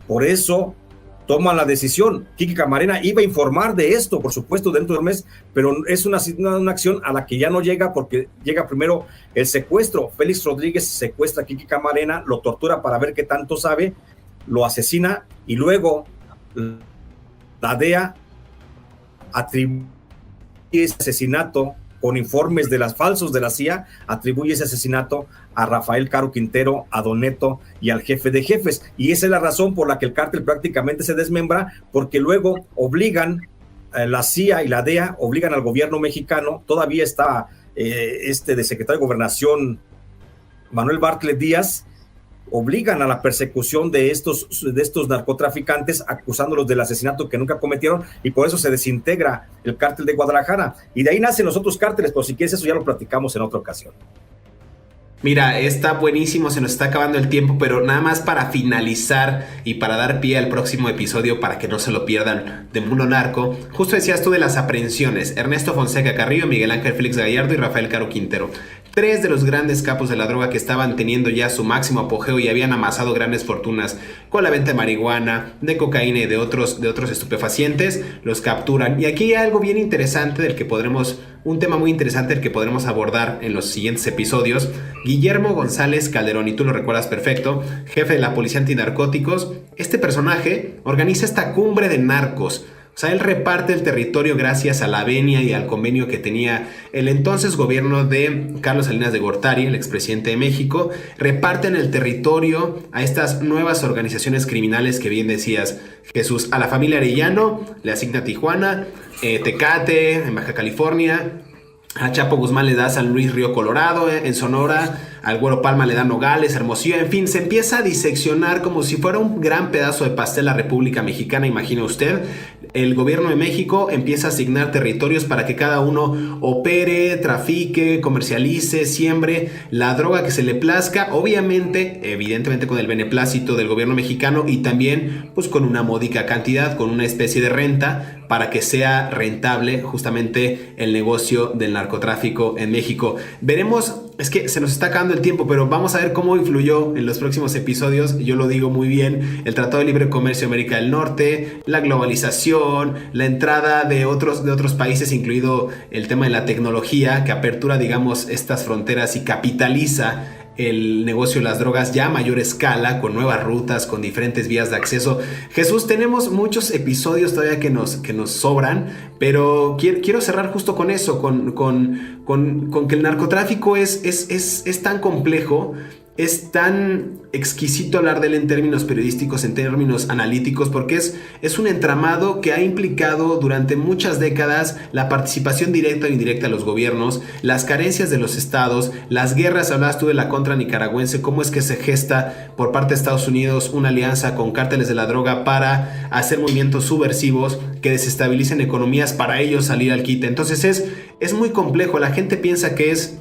Por eso toman la decisión. Kiki Camarena iba a informar de esto, por supuesto, dentro del mes, pero es una acción a la que ya no llega, porque llega primero el secuestro. Félix Rodríguez secuestra a Kiki Camarena, lo tortura para ver qué tanto sabe, lo asesina, y luego la DEA atribuye ese asesinato con informes de las falsos de la CIA, atribuye ese asesinato a Rafael Caro Quintero, a Don Neto y al jefe de jefes. Y esa es la razón por la que el cártel prácticamente se desmembra, porque luego obligan, la CIA y la DEA obligan al gobierno mexicano, todavía está de secretario de Gobernación Manuel Bartlett Díaz, obligan a la persecución de estos narcotraficantes, acusándolos del asesinato que nunca cometieron, y por eso se desintegra el cártel de Guadalajara. Y de ahí nacen los otros cárteles, pero si quieres eso ya lo platicamos en otra ocasión. Mira, está buenísimo, se nos está acabando el tiempo, pero nada más para finalizar y para dar pie al próximo episodio para que no se lo pierdan de Mundo Narco. Justo decías tú de las aprehensiones: Ernesto Fonseca Carrillo, Miguel Ángel Félix Gallardo y Rafael Caro Quintero. 3 de los grandes capos de la droga que estaban teniendo ya su máximo apogeo y habían amasado grandes fortunas con la venta de marihuana, de cocaína y de otros estupefacientes, los capturan. Y aquí hay algo bien interesante un tema muy interesante del que podremos abordar en los siguientes episodios. Guillermo González Calderón, y tú lo recuerdas perfecto, jefe de la Policía Antinarcóticos. Este personaje organiza esta cumbre de narcos. O sea, él reparte el territorio gracias a la venia y al convenio que tenía el entonces gobierno de Carlos Salinas de Gortari, el expresidente de México. Reparten el territorio a estas nuevas organizaciones criminales que bien decías, Jesús. A la familia Arellano le asigna Tijuana, Tecate en Baja California. A Chapo Guzmán le da San Luis Río Colorado en Sonora. Al Güero Palma le da Nogales, Hermosillo. En fin, se empieza a diseccionar como si fuera un gran pedazo de pastel la República Mexicana, imagina usted. El gobierno de México empieza a asignar territorios para que cada uno opere, trafique, comercialice, siembre la droga que se le plazca, obviamente, evidentemente con el beneplácito del gobierno mexicano y también pues con una módica cantidad, con una especie de renta para que sea rentable justamente el negocio del narcotráfico en México. Veremos, es que se nos está acabando el tiempo, pero vamos a ver cómo influyó en los próximos episodios. Yo lo digo muy bien: el Tratado de Libre Comercio de América del Norte, la globalización, la entrada de otros países, incluido el tema de la tecnología, que apertura, digamos, estas fronteras y capitaliza el negocio de las drogas ya a mayor escala, con nuevas rutas, con diferentes vías de acceso. Jesús, tenemos muchos episodios todavía que nos sobran, pero quiero cerrar justo con eso, con que el narcotráfico es tan complejo, es tan exquisito hablar de él en términos periodísticos, en términos analíticos, porque es un entramado que ha implicado durante muchas décadas la participación directa o indirecta de los gobiernos, las carencias de los estados, las guerras. Hablabas tú de la contra nicaragüense, cómo es que se gesta por parte de Estados Unidos una alianza con cárteles de la droga para hacer movimientos subversivos que desestabilicen economías para ellos salir al quite. Entonces es muy complejo. La gente piensa que es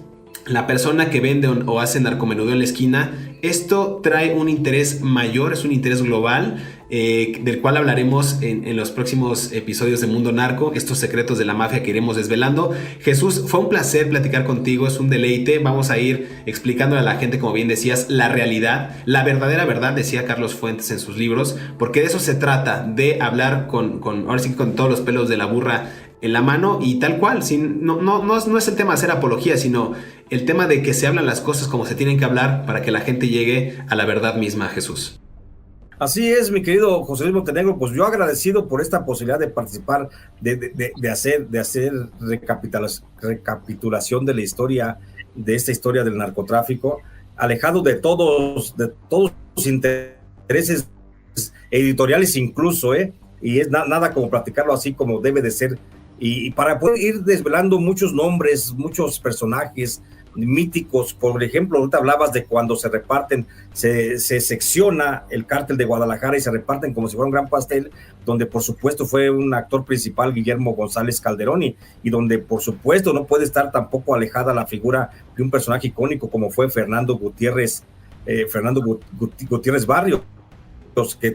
la persona que vende o hace narcomenudeo en la esquina. Esto trae un interés mayor, es un interés global, del cual hablaremos en los próximos episodios de Mundo Narco, estos secretos de la mafia que iremos desvelando. Jesús, fue un placer platicar contigo, es un deleite. Vamos a ir explicándole a la gente, como bien decías, la realidad, la verdadera verdad, decía Carlos Fuentes en sus libros, porque de eso se trata, de hablar ahora sí, con todos los pelos de la burra en la mano y tal cual. No es el tema de hacer apología, sino el tema de que se hablan las cosas como se tienen que hablar para que la gente llegue a la verdad misma, Jesús. Así es, mi querido José Luis Montenegro. Pues yo agradecido por esta posibilidad de participar, de hacer recapitulación de la historia, de esta historia del narcotráfico, alejado de todos los intereses editoriales incluso, y es nada como platicarlo así como debe de ser, y para poder ir desvelando muchos nombres, muchos personajes míticos. Por ejemplo, ahorita hablabas de cuando se reparten, se secciona el cártel de Guadalajara y se reparten como si fuera un gran pastel, donde por supuesto fue un actor principal Guillermo González Calderón, y donde por supuesto no puede estar tampoco alejada la figura de un personaje icónico como fue Fernando Gutiérrez Barrios, que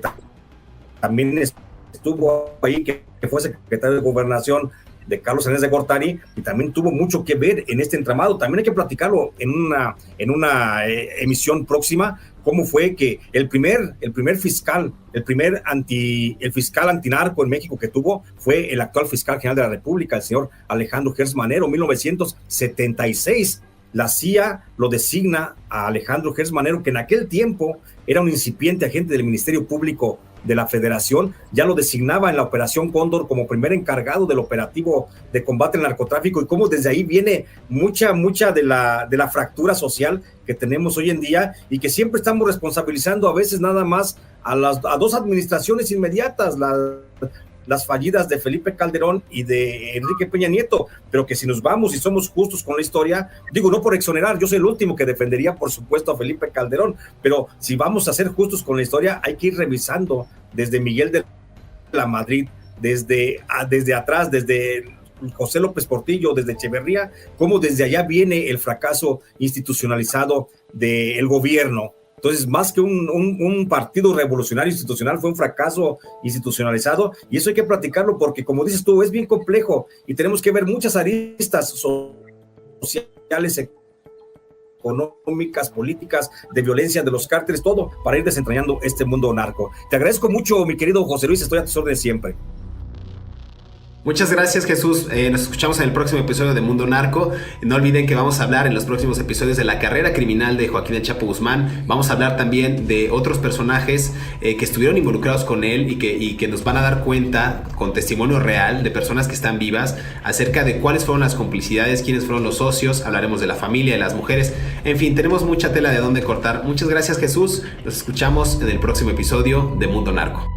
también estuvo ahí, que fue secretario de Gobernación de Carlos Salinas de Gortari, y también tuvo mucho que ver en este entramado. También hay que platicarlo en una emisión próxima, cómo fue que el primer fiscal, el fiscal antinarco en México que tuvo fue el actual fiscal general de la República, el señor Alejandro Gers Manero. En 1976 la CIA lo designa a Alejandro Gers Manero, que en aquel tiempo era un incipiente agente del Ministerio Público de la Federación. Ya lo designaba en la Operación Cóndor como primer encargado del operativo de combate al narcotráfico, y cómo desde ahí viene mucha de la fractura social que tenemos hoy en día, y que siempre estamos responsabilizando a veces nada más a dos administraciones inmediatas, las fallidas de Felipe Calderón y de Enrique Peña Nieto, pero que si nos vamos y somos justos con la historia, digo, no por exonerar, yo soy el último que defendería por supuesto a Felipe Calderón, pero si vamos a ser justos con la historia, hay que ir revisando desde Miguel de la Madrid, desde atrás, desde José López Portillo, desde Echeverría, cómo desde allá viene el fracaso institucionalizado del gobierno. Entonces, más que un partido revolucionario institucional, fue un fracaso institucionalizado, y eso hay que platicarlo porque, como dices tú, es bien complejo y tenemos que ver muchas aristas sociales, económicas, políticas, de violencia, de los cárteles, todo, para ir desentrañando este mundo narco. Te agradezco mucho, mi querido José Luis, estoy a tus órdenes siempre. Muchas gracias, Jesús. Nos escuchamos en el próximo episodio de Mundo Narco. No olviden que vamos a hablar en los próximos episodios de la carrera criminal de Joaquín El Chapo Guzmán. Vamos a hablar también de otros personajes que estuvieron involucrados con él y que nos van a dar cuenta, con testimonio real de personas que están vivas, acerca de cuáles fueron las complicidades, quiénes fueron los socios. Hablaremos de la familia, de las mujeres. En fin, tenemos mucha tela de dónde cortar. Muchas gracias, Jesús. Nos escuchamos en el próximo episodio de Mundo Narco.